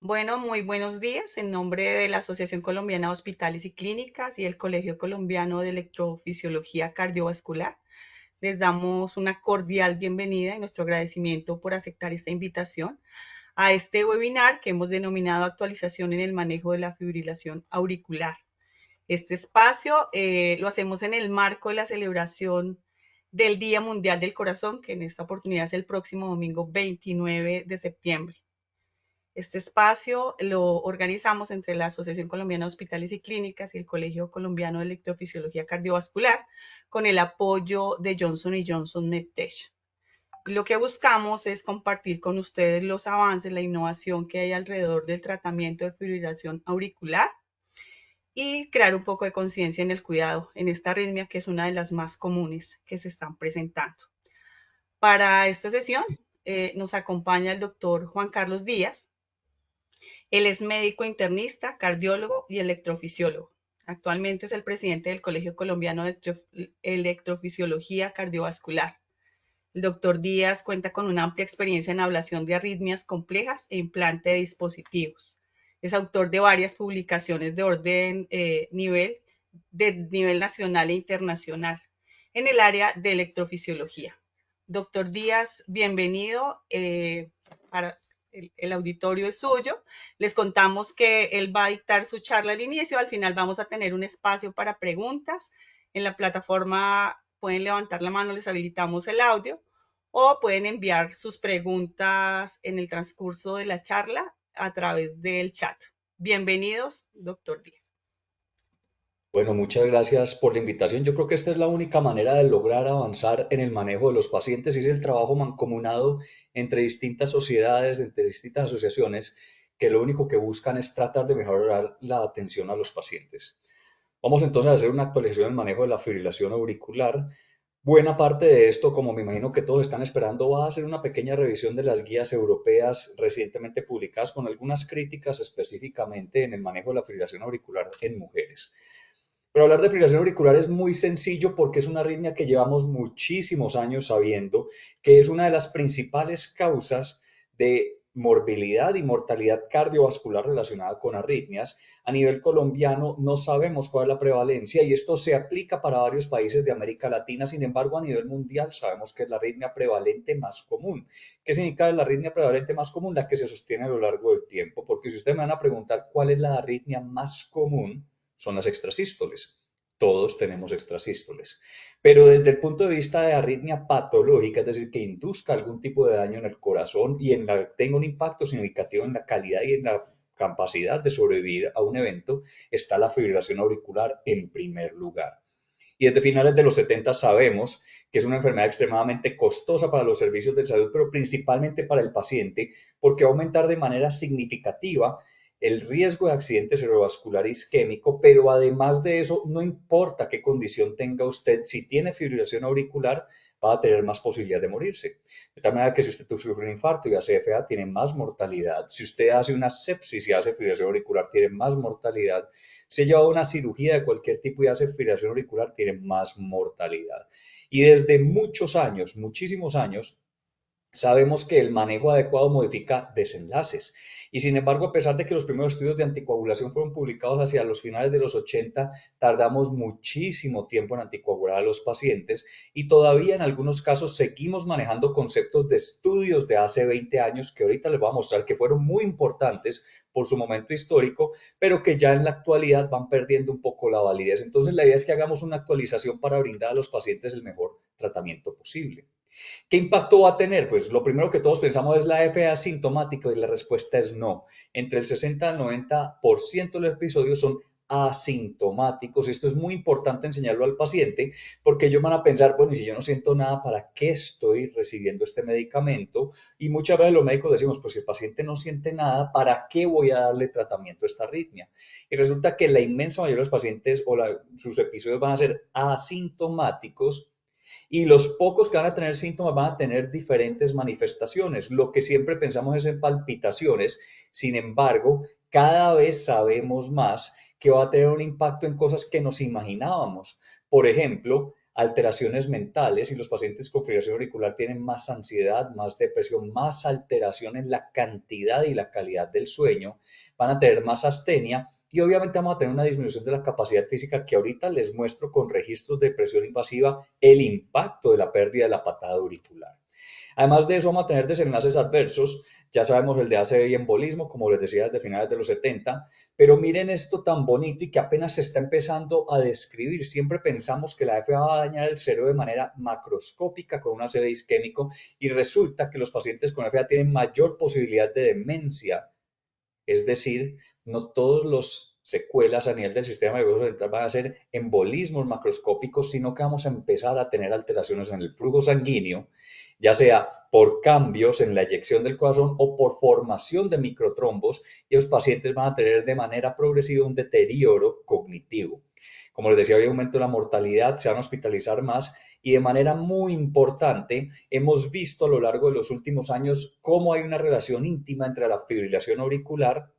Bueno, muy buenos días. En nombre de la Asociación Colombiana de Hospitales y Clínicas y el Colegio Colombiano de Electrofisiología Cardiovascular, les damos una cordial bienvenida y nuestro agradecimiento por aceptar esta invitación a este webinar que hemos denominado Actualización en el manejo de la fibrilación auricular. Este espacio lo hacemos en el marco de la celebración del Día Mundial del Corazón, que en esta oportunidad es el próximo domingo 29 de septiembre. Este espacio lo organizamos entre la Asociación Colombiana de Hospitales y Clínicas y el Colegio Colombiano de Electrofisiología Cardiovascular con el apoyo de Johnson Johnson MedTech. Lo que buscamos es compartir con ustedes los avances, la innovación que hay alrededor del tratamiento de fibrilación auricular y crear un poco de conciencia en el cuidado en esta arritmia que es una de las más comunes que se están presentando. Para esta sesión nos acompaña el doctor Juan Carlos Díaz. Él es médico internista, cardiólogo y electrofisiólogo. Actualmente es el presidente del Colegio Colombiano de Electrofisiología Cardiovascular. El doctor Díaz cuenta con una amplia experiencia en ablación de arritmias complejas e implante de dispositivos. Es autor de varias publicaciones de orden de nivel nacional e internacional en el área de electrofisiología. Doctor Díaz, bienvenido. Para el auditorio es suyo. Les contamos que él va a dictar su charla al inicio. Al final vamos a tener un espacio para preguntas. En la plataforma pueden levantar la mano, les habilitamos el audio o pueden enviar sus preguntas en el transcurso de la charla a través del chat. Bienvenidos, doctor Díaz. Bueno, muchas gracias por la invitación. Yo creo que esta es la única manera de lograr avanzar en el manejo de los pacientes y es el trabajo mancomunado entre distintas sociedades, entre distintas asociaciones, que lo único que buscan es tratar de mejorar la atención a los pacientes. Vamos entonces a hacer una actualización del manejo de la fibrilación auricular. Buena parte de esto, como me imagino que todos están esperando, va a ser una pequeña revisión de las guías europeas recientemente publicadas con algunas críticas específicamente en el manejo de la fibrilación auricular en mujeres. Pero hablar de fibrilación auricular es muy sencillo porque es una arritmia que llevamos muchísimos años sabiendo que es una de las principales causas de morbilidad y mortalidad cardiovascular relacionada con arritmias. A nivel colombiano no sabemos cuál es la prevalencia y esto se aplica para varios países de América Latina. Sin embargo, a nivel mundial sabemos que es la arritmia prevalente más común. ¿Qué significa la arritmia prevalente más común? La que se sostiene a lo largo del tiempo. Porque si ustedes me van a preguntar cuál es la arritmia más común, son las extrasístoles. Todos tenemos extrasístoles. Pero desde el punto de vista de arritmia patológica, es decir, que induzca algún tipo de daño en el corazón y tenga un impacto significativo en la calidad y en la capacidad de sobrevivir a un evento, está la fibrilación auricular en primer lugar. Y desde finales de los 70 sabemos que es una enfermedad extremadamente costosa para los servicios de salud, pero principalmente para el paciente, porque va a aumentar de manera significativa el riesgo de accidente cerebrovascular isquémico, pero además de eso, no importa qué condición tenga usted, si tiene fibrilación auricular, va a tener más posibilidad de morirse. De tal manera que si usted sufre un infarto y hace FA, tiene más mortalidad. Si usted hace una sepsis y hace fibrilación auricular, tiene más mortalidad. Si lleva una cirugía de cualquier tipo y hace fibrilación auricular, tiene más mortalidad. Y desde muchos años, muchísimos años, sabemos que el manejo adecuado modifica desenlaces. Y sin embargo, a pesar de que los primeros estudios de anticoagulación fueron publicados hacia los finales de los 80, tardamos muchísimo tiempo en anticoagular a los pacientes y todavía en algunos casos seguimos manejando conceptos de estudios de hace 20 años que ahorita les voy a mostrar que fueron muy importantes por su momento histórico, pero que ya en la actualidad van perdiendo un poco la validez. Entonces, la idea es que hagamos una actualización para brindar a los pacientes el mejor tratamiento posible. ¿Qué impacto va a tener? Pues lo primero que todos pensamos es la FA asintomática y la respuesta es no. Entre el 60 al 90% de los episodios son asintomáticos. Esto es muy importante enseñarlo al paciente porque ellos van a pensar, bueno, y si yo no siento nada, ¿para qué estoy recibiendo este medicamento? Y muchas veces los médicos decimos, pues si el paciente no siente nada, ¿para qué voy a darle tratamiento a esta arritmia? Y resulta que la inmensa mayoría de los pacientes sus episodios van a ser asintomáticos y los pocos que van a tener síntomas van a tener diferentes manifestaciones. Lo que siempre pensamos es en palpitaciones, sin embargo, cada vez sabemos más que va a tener un impacto en cosas que nos imaginábamos. Por ejemplo, alteraciones mentales y los pacientes con fibrilación auricular tienen más ansiedad, más depresión, más alteración en la cantidad y la calidad del sueño, van a tener más astenia y obviamente vamos a tener una disminución de la capacidad física que ahorita les muestro con registros de presión invasiva el impacto de la pérdida de la patada auricular. Además de eso, vamos a tener desenlaces adversos. Ya sabemos el de ACV y embolismo, como les decía, desde finales de los 70, pero miren esto tan bonito y que apenas se está empezando a describir. Siempre pensamos que la FA va a dañar el cerebro de manera macroscópica con un ACV isquémico y resulta que los pacientes con FA tienen mayor posibilidad de demencia, es decir, no todos los secuelas a nivel del sistema nervioso central van a ser embolismos macroscópicos, sino que vamos a empezar a tener alteraciones en el flujo sanguíneo, ya sea por cambios en la eyección del corazón o por formación de microtrombos, y los pacientes van a tener de manera progresiva un deterioro cognitivo. Como les decía, había aumento de la mortalidad, se van a hospitalizar más y de manera muy importante hemos visto a lo largo de los últimos años cómo hay una relación íntima entre la fibrilación auricular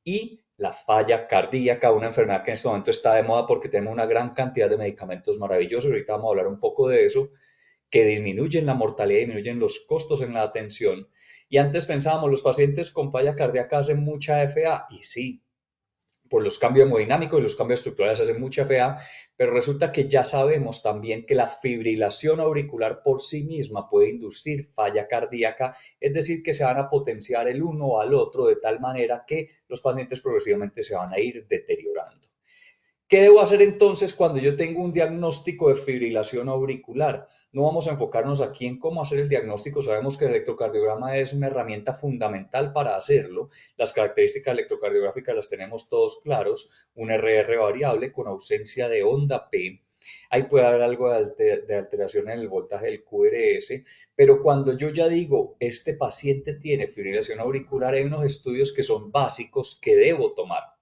y la falla cardíaca, una enfermedad que en este momento está de moda porque tenemos una gran cantidad de medicamentos maravillosos. Ahorita vamos a hablar un poco de eso, que disminuyen la mortalidad, disminuyen los costos en la atención. Y antes pensábamos, los pacientes con falla cardíaca hacen mucha FA, y sí, por los cambios hemodinámicos y los cambios estructurales hacen mucha FA, pero resulta que ya sabemos también que la fibrilación auricular por sí misma puede inducir falla cardíaca, es decir, que se van a potenciar el uno al otro de tal manera que los pacientes progresivamente se van a ir deteriorando. ¿Qué debo hacer entonces cuando yo tengo un diagnóstico de fibrilación auricular? No vamos a enfocarnos aquí en cómo hacer el diagnóstico. Sabemos que el electrocardiograma es una herramienta fundamental para hacerlo. Las características electrocardiográficas las tenemos todos claros. Un RR variable con ausencia de onda P. Ahí puede haber algo de alteración en el voltaje del QRS, pero cuando yo ya digo, este paciente tiene fibrilación auricular, hay unos estudios que son básicos que debo tomar.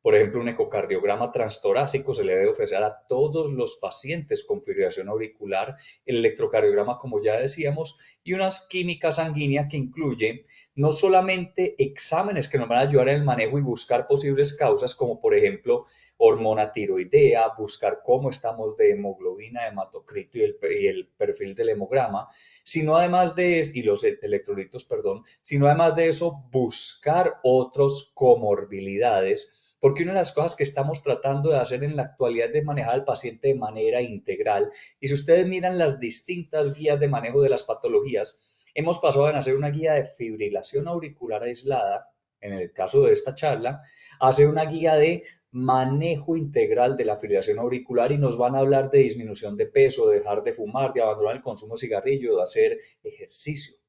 Por ejemplo, un ecocardiograma transtorácico se le debe ofrecer a todos los pacientes con fibrilación auricular, el electrocardiograma, como ya decíamos, y unas químicas sanguíneas que incluyen no solamente exámenes que nos van a ayudar en el manejo y buscar posibles causas, como por ejemplo hormona tiroidea, buscar cómo estamos de hemoglobina, hematocrito y el perfil del hemograma, sino además de y los electrolitos, perdón, sino además de eso buscar otros comorbilidades, porque una de las cosas que estamos tratando de hacer en la actualidad es manejar al paciente de manera integral. Y si ustedes miran las distintas guías de manejo de las patologías, hemos pasado de hacer una guía de fibrilación auricular aislada, en el caso de esta charla, a hacer una guía de manejo integral de la fibrilación auricular y nos van a hablar de disminución de peso, de dejar de fumar, de abandonar el consumo de cigarrillo, de hacer ejercicio.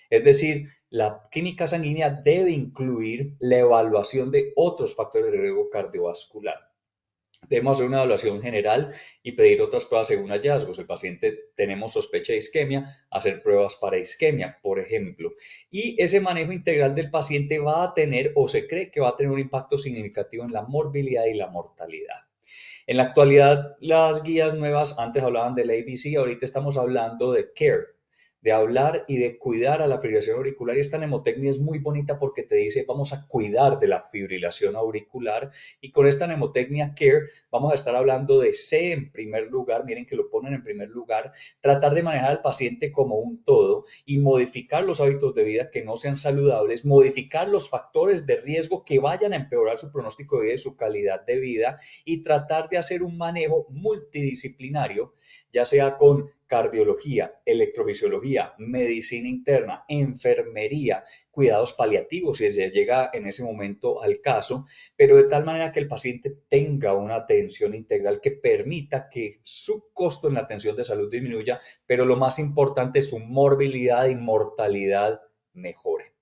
Es decir, la química sanguínea debe incluir la evaluación de otros factores de riesgo cardiovascular. Debemos hacer una evaluación general y pedir otras pruebas según hallazgos. El paciente tenemos sospecha de isquemia, hacer pruebas para isquemia, por ejemplo. Y ese manejo integral del paciente va a tener o se cree que va a tener un impacto significativo en la morbilidad y la mortalidad. En la actualidad, las guías nuevas, antes hablaban del ABC, ahorita estamos hablando de CARE, de hablar y de cuidar a la fibrilación auricular. Y esta mnemotecnia es muy bonita porque te dice, vamos a cuidar de la fibrilación auricular. Y con esta mnemotecnia CARE vamos a estar hablando de C en primer lugar, miren que lo ponen en primer lugar, tratar de manejar al paciente como un todo y modificar los hábitos de vida que no sean saludables, modificar los factores de riesgo que vayan a empeorar su pronóstico de vida y su calidad de vida y tratar de hacer un manejo multidisciplinario, ya sea con cardiología, electrofisiología, medicina interna, enfermería, cuidados paliativos, si se llega en ese momento al caso, pero de tal manera que el paciente tenga una atención integral que permita que su costo en la atención de salud disminuya, pero lo más importante, su morbilidad y mortalidad mejore.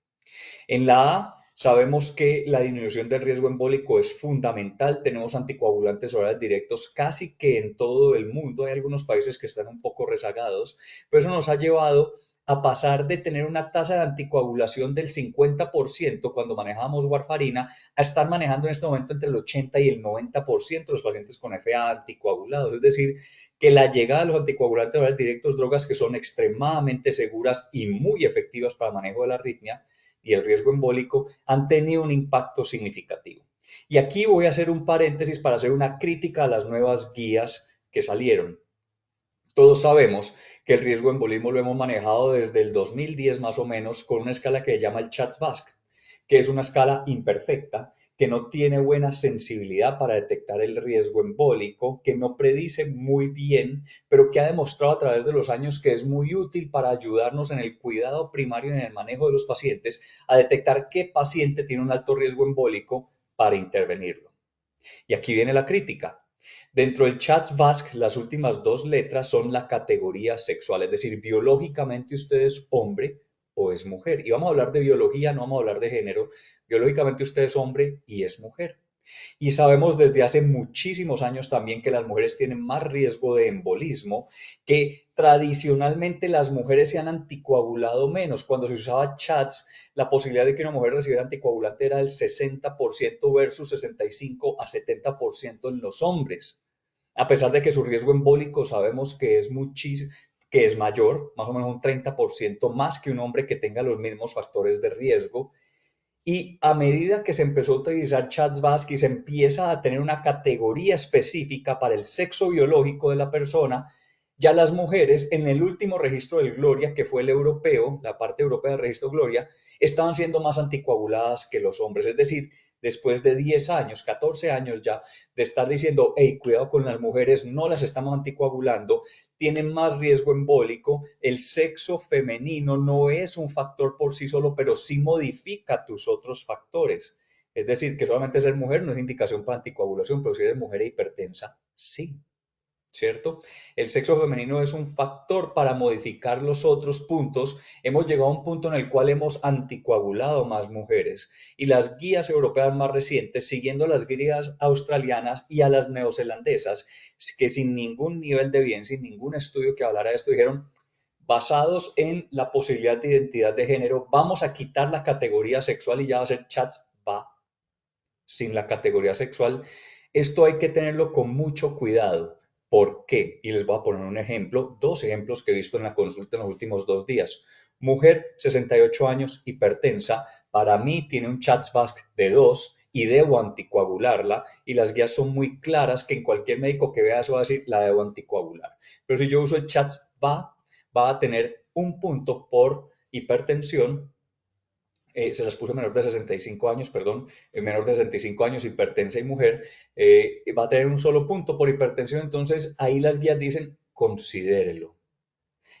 En la A sabemos que la disminución del riesgo embólico es fundamental. Tenemos anticoagulantes orales directos casi que en todo el mundo. Hay algunos países que están un poco rezagados, pero eso nos ha llevado a pasar de tener una tasa de anticoagulación del 50% cuando manejábamos warfarina a estar manejando en este momento entre el 80 y el 90% de los pacientes con FA anticoagulados. Es decir, que la llegada de los anticoagulantes orales directos, drogas que son extremadamente seguras y muy efectivas para el manejo de la arritmia, y el riesgo embólico han tenido un impacto significativo. Y aquí voy a hacer un paréntesis para hacer una crítica a las nuevas guías que salieron. Todos sabemos que el riesgo de embolismo lo hemos manejado desde el 2010 más o menos con una escala que se llama el CHATS-VASc, que es una escala imperfecta, que no tiene buena sensibilidad para detectar el riesgo embólico, que no predice muy bien, pero que ha demostrado a través de los años que es muy útil para ayudarnos en el cuidado primario y en el manejo de los pacientes a detectar qué paciente tiene un alto riesgo embólico para intervenirlo. Y aquí viene la crítica. Dentro del CHATS-VASc, las últimas dos letras son la categoría sexual, es decir, biológicamente usted es hombre o es mujer. Y vamos a hablar de biología, no vamos a hablar de género. Biológicamente usted es hombre y es mujer. Y sabemos desde hace muchísimos años también que las mujeres tienen más riesgo de embolismo, que tradicionalmente las mujeres se han anticoagulado menos. Cuando se usaba chats, la posibilidad de que una mujer recibiera anticoagulante era del 60% versus 65 a 70% en los hombres. A pesar de que su riesgo embólico sabemos que es muchísimo, que es mayor, más o menos un 30% más que un hombre que tenga los mismos factores de riesgo, y a medida que se empezó a utilizar ChatGPT, se empieza a tener una categoría específica para el sexo biológico de la persona. Ya las mujeres, en el último registro del Gloria, que fue el europeo, la parte europea del registro Gloria, estaban siendo más anticoaguladas que los hombres. Es decir, después de 10 años, 14 años ya, de estar diciendo, hey, cuidado con las mujeres, no las estamos anticoagulando, tienen más riesgo embólico. El sexo femenino no es un factor por sí solo, pero sí modifica tus otros factores. Es decir, que solamente ser mujer no es indicación para anticoagulación, pero si eres mujer e hipertensa, sí. ¿Cierto? El sexo femenino es un factor para modificar los otros puntos. Hemos llegado a un punto en el cual hemos anticoagulado más mujeres y las guías europeas más recientes, siguiendo las guías australianas y a las neozelandesas, que sin ningún nivel de evidencia, sin ningún estudio que hablara de esto, dijeron, basados en la posibilidad de identidad de género, vamos a quitar la categoría sexual y ya va a ser chats va sin la categoría sexual. Esto hay que tenerlo con mucho cuidado. ¿Por qué? Y les voy a poner un ejemplo, dos ejemplos que he visto en la consulta en los últimos 2 días. Mujer, 68 años, hipertensa, para mí tiene un CHATS-VASc de 2 y debo anticoagularla y las guías son muy claras que en cualquier médico que vea eso va a decir la debo anticoagular. Pero si yo uso el CHATS-VA, va a tener un punto por hipertensión, se las puso menor de 65 años, perdón, menor de 65 años, hipertensa y mujer, va a tener un solo punto por hipertensión, entonces ahí las guías dicen, considérelo.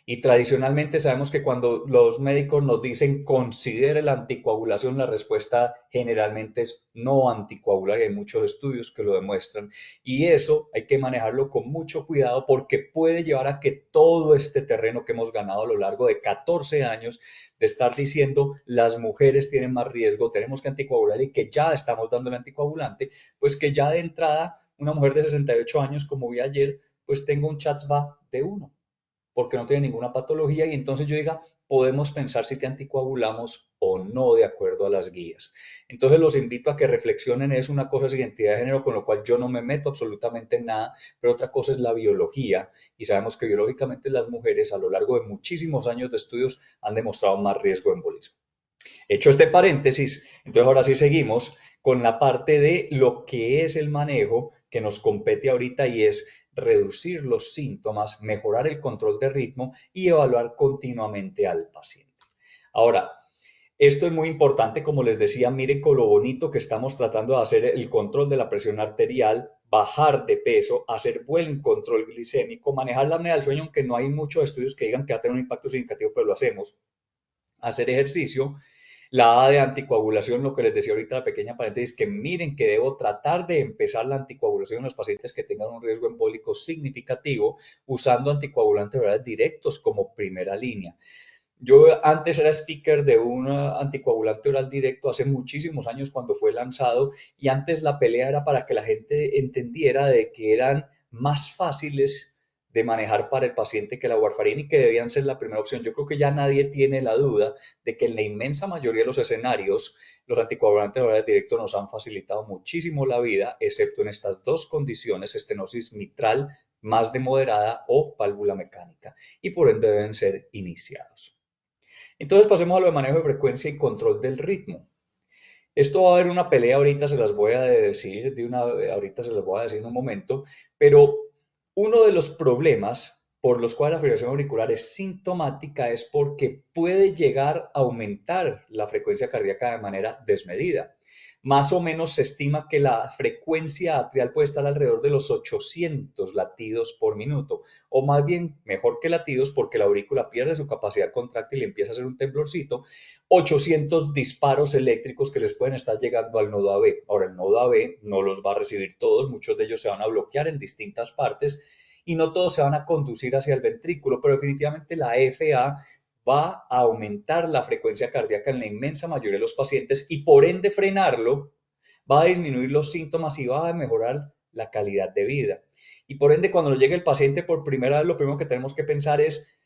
Y tradicionalmente sabemos que cuando los médicos nos dicen considere la anticoagulación, la respuesta generalmente es no anticoagular y hay muchos estudios que lo demuestran. Y eso hay que manejarlo con mucho cuidado porque puede llevar a que todo este terreno que hemos ganado a lo largo de 14 años de estar diciendo las mujeres tienen más riesgo, tenemos que anticoagular y que ya estamos dando el anticoagulante, pues que ya de entrada una mujer de 68 años, como vi ayer, pues tenga un CHATS-VA de 1 porque no tiene ninguna patología y entonces yo diga, podemos pensar si te anticoagulamos o no de acuerdo a las guías. Entonces los invito a que reflexionen, es una cosa es identidad de género, con lo cual yo no me meto absolutamente en nada, pero otra cosa es la biología y sabemos que biológicamente las mujeres a lo largo de muchísimos años de estudios han demostrado más riesgo de embolismo. Hecho este paréntesis, entonces ahora sí seguimos con la parte de lo que es el manejo que nos compete ahorita y es reducir los síntomas, mejorar el control de ritmo y evaluar continuamente al paciente. Ahora, esto es muy importante, como les decía, miren con lo bonito que estamos tratando de hacer el control de la presión arterial, bajar de peso, hacer buen control glicémico, manejar la apnea del sueño, aunque no hay muchos estudios que digan que va a tener un impacto significativo, pero lo hacemos, hacer ejercicio, la A de anticoagulación, lo que les decía ahorita, la pequeña paréntesis, que miren que debo tratar de empezar la anticoagulación en los pacientes que tengan un riesgo embólico significativo usando anticoagulantes orales directos como primera línea. Yo antes era speaker de un anticoagulante oral directo hace muchísimos años cuando fue lanzado y antes la pelea era para que la gente entendiera de que eran más fáciles de manejar para el paciente que la warfarina y que debían ser la primera opción. Yo creo que ya nadie tiene la duda de que en la inmensa mayoría de los escenarios los anticoagulantes orales directos nos han facilitado muchísimo la vida, excepto en estas dos condiciones, estenosis mitral más de moderada o válvula mecánica, y por ende deben ser iniciados. Entonces pasemos a lo de manejo de frecuencia y control del ritmo. Esto va a haber una pelea ahorita, se las voy a decir ahorita se las voy a decir en un momento, pero uno de los problemas por los cuales la fibrilación auricular es sintomática es porque puede llegar a aumentar la frecuencia cardíaca de manera desmedida. Más o menos se estima que la frecuencia atrial puede estar alrededor de los 800 latidos por minuto, o más bien, mejor que latidos, porque la aurícula pierde su capacidad contráctil y empieza a hacer un temblorcito, 800 disparos eléctricos que les pueden estar llegando al nodo AB. Ahora, el nodo AB no los va a recibir todos, muchos de ellos se van a bloquear en distintas partes y no todos se van a conducir hacia el ventrículo, pero definitivamente la FA va a aumentar la frecuencia cardíaca en la inmensa mayoría de los pacientes y por ende frenarlo va a disminuir los síntomas y va a mejorar la calidad de vida. Y por ende, cuando nos llegue el paciente por primera vez, lo primero que tenemos que pensar es,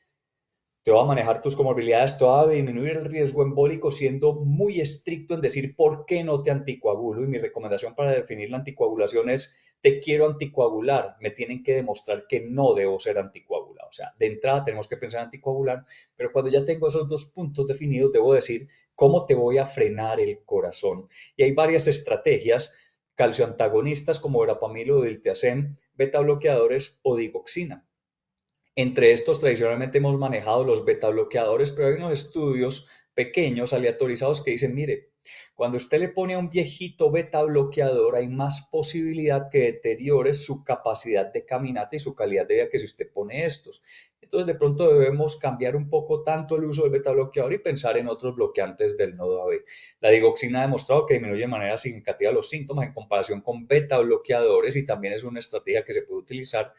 te va a manejar tus comorbilidades, te va a disminuir el riesgo embólico siendo muy estricto en decir por qué no te anticoagulo. Y mi recomendación para definir la anticoagulación es, te quiero anticoagular, me tienen que demostrar que no debo ser anticoagulado. O sea, de entrada tenemos que pensar en anticoagular, pero cuando ya tengo esos dos puntos definidos, debo decir cómo te voy a frenar el corazón. Y hay varias estrategias, calcioantagonistas como verapamilo, diltiazem, beta bloqueadores o digoxina. Entre estos, tradicionalmente hemos manejado los beta bloqueadores, pero hay unos estudios pequeños, aleatorizados, que dicen, mire, cuando usted le pone a un viejito beta bloqueador, hay más posibilidad que deteriore su capacidad de caminata y su calidad de vida que si usted pone estos. Entonces, de pronto debemos cambiar un poco tanto el uso del beta bloqueador y pensar en otros bloqueantes del nodo AB. La digoxina ha demostrado que disminuye de manera significativa los síntomas en comparación con beta bloqueadores y también es una estrategia que se puede utilizar.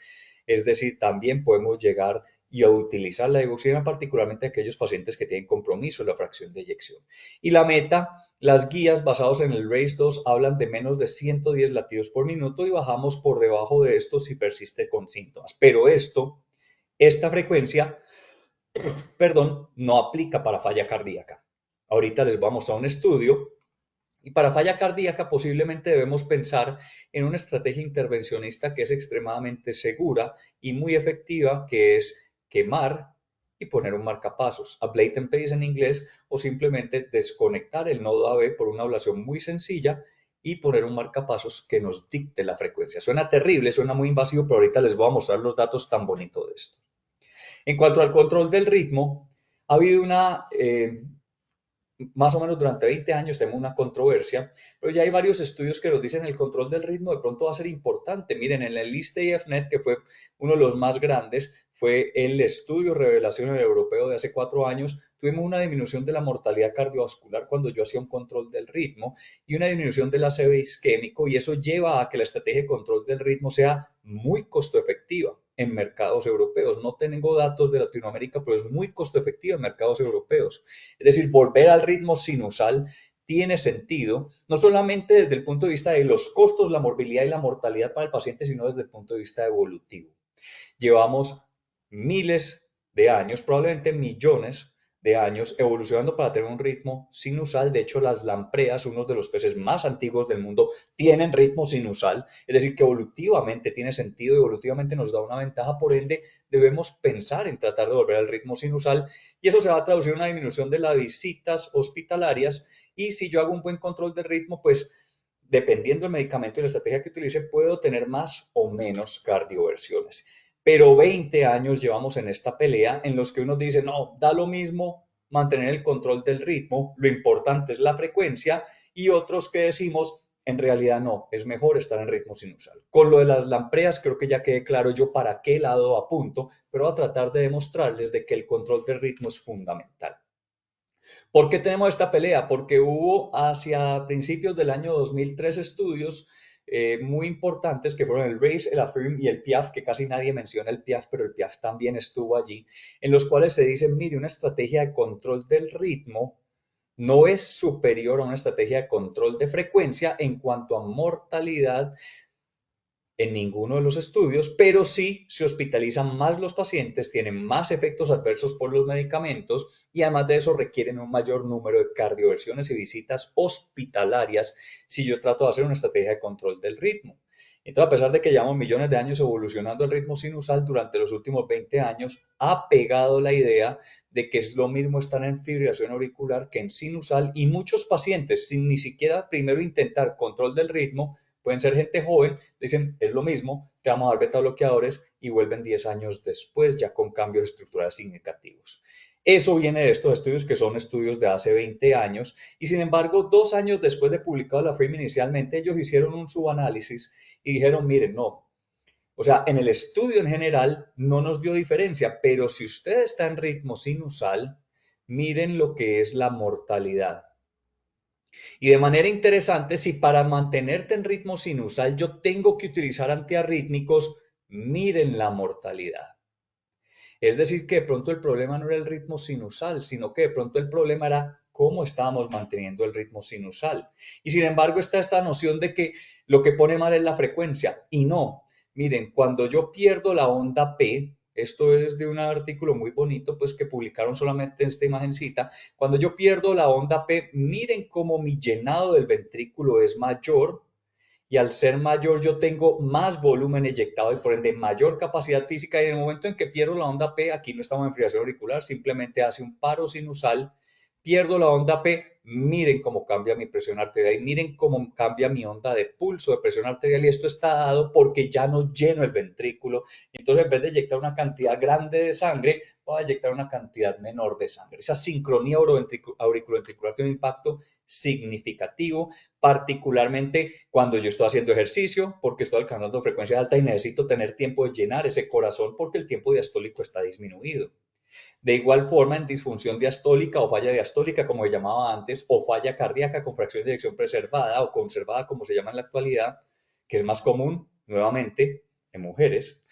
Es decir, también podemos llegar y a utilizar la digoxina particularmente aquellos pacientes que tienen compromiso en la fracción de eyección. Y la meta, las guías basadas en el RACE2 hablan de menos de 110 latidos por minuto y bajamos por debajo de esto si persiste con síntomas. Pero esta frecuencia, perdón, no aplica para falla cardíaca. Ahorita les voy a mostrar un estudio y para falla cardíaca posiblemente debemos pensar en una estrategia intervencionista que es extremadamente segura y muy efectiva, que es quemar y poner un marcapasos, ablate and pace en inglés, o simplemente desconectar el nodo AB por una ablación muy sencilla y poner un marcapasos que nos dicte la frecuencia. Suena terrible, suena muy invasivo, pero ahorita les voy a mostrar los datos tan bonitos de esto. En cuanto al control del ritmo, ha habido más o menos durante 20 años tenemos una controversia, pero ya hay varios estudios que nos dicen el control del ritmo de pronto va a ser importante. Miren, en el IST-AFNet, que fue uno de los más grandes, fue el estudio revelación en el europeo de hace 4 años, tuvimos una disminución de la mortalidad cardiovascular cuando yo hacía un control del ritmo y una disminución del ACV isquémico, y eso lleva a que la estrategia de control del ritmo sea muy costo efectiva en mercados europeos. No tengo datos de Latinoamérica, pero es muy costo efectiva en mercados europeos. Es decir, volver al ritmo sinusal tiene sentido, no solamente desde el punto de vista de los costos, la morbilidad y la mortalidad para el paciente, sino desde el punto de vista evolutivo. Llevamos miles de años, probablemente millones de años, evolucionando para tener un ritmo sinusal. De hecho, las lampreas, uno de los peces más antiguos del mundo, tienen ritmo sinusal, es decir, que evolutivamente tiene sentido, evolutivamente nos da una ventaja, por ende debemos pensar en tratar de volver al ritmo sinusal y eso se va a traducir en una disminución de las visitas hospitalarias y si yo hago un buen control del ritmo, pues dependiendo del medicamento y la estrategia que utilice, puedo tener más o menos cardioversiones. Pero 20 años llevamos en esta pelea en los que uno dice, no, da lo mismo mantener el control del ritmo, lo importante es la frecuencia, y otros que decimos, en realidad no, es mejor estar en ritmo sinusal. Con lo de las lampreas creo que ya quedé claro yo para qué lado apunto, pero voy a tratar de demostrarles de que el control del ritmo es fundamental. ¿Por qué tenemos esta pelea? Porque hubo hacia principios del año 2003 estudios muy importantes que fueron el RACE, el AFIRM y el PIAF, que casi nadie menciona el PIAF, pero el PIAF también estuvo allí, en los cuales se dice, mire, una estrategia de control del ritmo no es superior a una estrategia de control de frecuencia en cuanto a mortalidad en ninguno de los estudios, pero sí se hospitalizan más los pacientes, tienen más efectos adversos por los medicamentos y además de eso requieren un mayor número de cardioversiones y visitas hospitalarias si yo trato de hacer una estrategia de control del ritmo. Entonces, a pesar de que llevamos millones de años evolucionando el ritmo sinusal, durante los últimos 20 años ha pegado la idea de que es lo mismo estar en fibrilación auricular que en sinusal y muchos pacientes, sin ni siquiera primero intentar control del ritmo, Pueden ser gente joven, dicen, es lo mismo, te vamos a dar beta bloqueadores y vuelven 10 años después ya con cambios estructurales significativos. Eso viene de estos estudios que son estudios de hace 20 años y sin embargo 2 años después de publicado la FRAME inicialmente ellos hicieron un subanálisis y dijeron, miren, no, o sea, en el estudio en general no nos dio diferencia, pero si usted está en ritmo sinusal, miren lo que es la mortalidad. Y de manera interesante, si para mantenerte en ritmo sinusal yo tengo que utilizar antiarrítmicos, miren la mortalidad. Es decir, que de pronto el problema no era el ritmo sinusal, sino que de pronto el problema era cómo estábamos manteniendo el ritmo sinusal. Y sin embargo está esta noción de que lo que pone mal es la frecuencia. Y no, miren, cuando yo pierdo la onda P, esto es de un artículo muy bonito, pues que publicaron solamente en esta imagencita, cuando yo pierdo la onda P, miren cómo mi llenado del ventrículo es mayor y al ser mayor yo tengo más volumen eyectado y por ende mayor capacidad física y en el momento en que pierdo la onda P, aquí no estamos en fibrilación auricular, simplemente hace un paro sinusal, pierdo la onda P, miren cómo cambia mi presión arterial y miren cómo cambia mi onda de pulso de presión arterial y esto está dado porque ya no lleno el ventrículo, entonces en vez de eyectar una cantidad grande de sangre, voy a eyectar una cantidad menor de sangre. Esa sincronía auriculoventricular tiene un impacto significativo, particularmente cuando yo estoy haciendo ejercicio, porque estoy alcanzando frecuencia alta y necesito tener tiempo de llenar ese corazón porque el tiempo diastólico está disminuido. De igual forma, en disfunción diastólica o falla diastólica, como se llamaba antes, o falla cardíaca con fracción de eyección preservada o conservada, como se llama en la actualidad, que es más común, nuevamente, en mujeres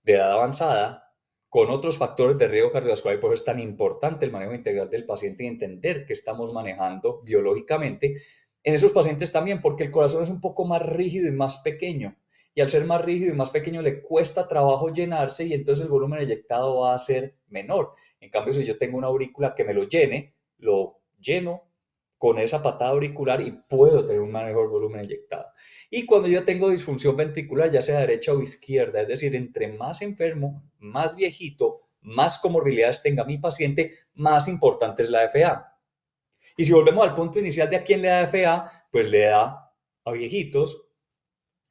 de edad avanzada, con otros factores de riesgo cardiovascular, y por eso es tan importante el manejo integral del paciente y entender que estamos manejando biológicamente en esos pacientes también, porque el corazón es un poco más rígido y más pequeño. Y al ser más rígido y más pequeño le cuesta trabajo llenarse y entonces el volumen eyectado va a ser menor. En cambio, si yo tengo una aurícula que me lo llene, lo lleno con esa patada auricular y puedo tener un mejor volumen eyectado. Y cuando yo tengo disfunción ventricular, ya sea derecha o izquierda, es decir, entre más enfermo, más viejito, más comorbilidades tenga mi paciente, más importante es la FA. Y si volvemos al punto inicial de a quién le da FA, pues le da a viejitos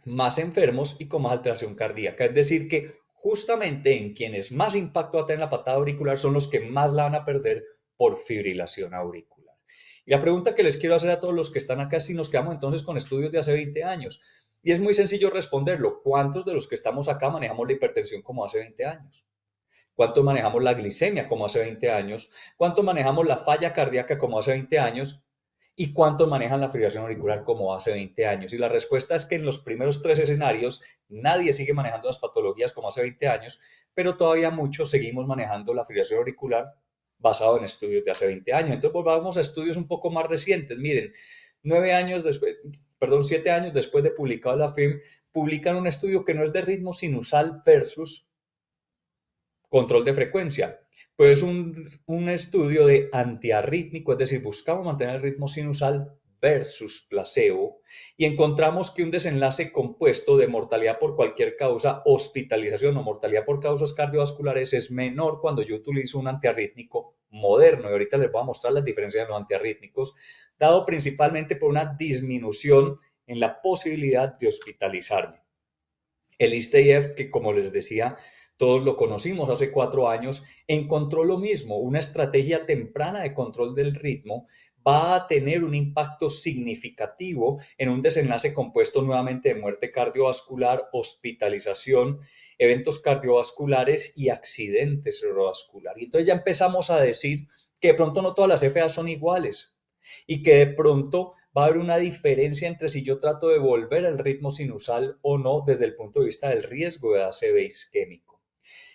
más enfermos y con más alteración cardíaca. Es decir, que justamente en quienes más impacto va a tener la patada auricular son los que más la van a perder por fibrilación auricular. Y la pregunta que les quiero hacer a todos los que están acá es si nos quedamos entonces con estudios de hace 20 años. Y es muy sencillo responderlo. ¿Cuántos de los que estamos acá manejamos la hipertensión como hace 20 años? ¿Cuánto manejamos la glicemia como hace 20 años? ¿Cuánto manejamos la falla cardíaca como hace 20 años? ¿Y cuánto manejan la fibrilación auricular como hace 20 años? Y la respuesta es que en los primeros tres escenarios nadie sigue manejando las patologías como hace 20 años, pero todavía muchos seguimos manejando la fibrilación auricular basado en estudios de hace 20 años. Entonces volvamos a estudios un poco más recientes. Miren, 9 años después, perdón, 7 años después de publicado la FIM, publican un estudio que no es de ritmo sinusal versus control de frecuencia. Pues un estudio de antiarrítmico, es decir, buscamos mantener el ritmo sinusal versus placebo y encontramos que un desenlace compuesto de mortalidad por cualquier causa, hospitalización o mortalidad por causas cardiovasculares es menor cuando yo utilizo un antiarrítmico moderno. Y ahorita les voy a mostrar las diferencias de los antiarrítmicos, dado principalmente por una disminución en la posibilidad de hospitalizarme. El ISTEF, que como les decía, todos lo conocimos hace 4 años, encontró lo mismo, una estrategia temprana de control del ritmo va a tener un impacto significativo en un desenlace compuesto nuevamente de muerte cardiovascular, hospitalización, eventos cardiovasculares y accidentes cerebrovasculares. Y entonces ya empezamos a decir que de pronto no todas las FA son iguales y que de pronto va a haber una diferencia entre si yo trato de volver al ritmo sinusal o no desde el punto de vista del riesgo de ACV isquémico.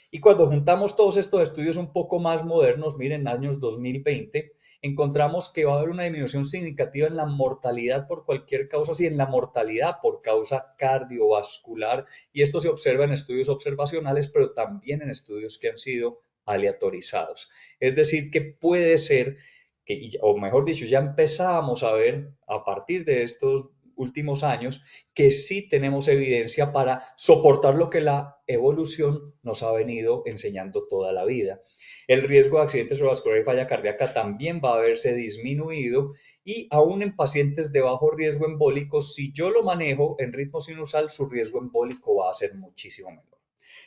Y cuando juntamos todos estos estudios un poco más modernos, miren, años 2020, encontramos que va a haber una disminución significativa en la mortalidad por cualquier causa, sí, en la mortalidad por causa cardiovascular, y esto se observa en estudios observacionales, pero también en estudios que han sido aleatorizados. Es decir, que puede ser que, o mejor dicho, ya empezamos a ver a partir de estos últimos años que sí tenemos evidencia para soportar lo que la evolución nos ha venido enseñando toda la vida. El riesgo de accidentes cerebrovasculares y falla cardíaca también va a verse disminuido y aún en pacientes de bajo riesgo embólico, si yo lo manejo en ritmo sinusal, su riesgo embólico va a ser muchísimo menor.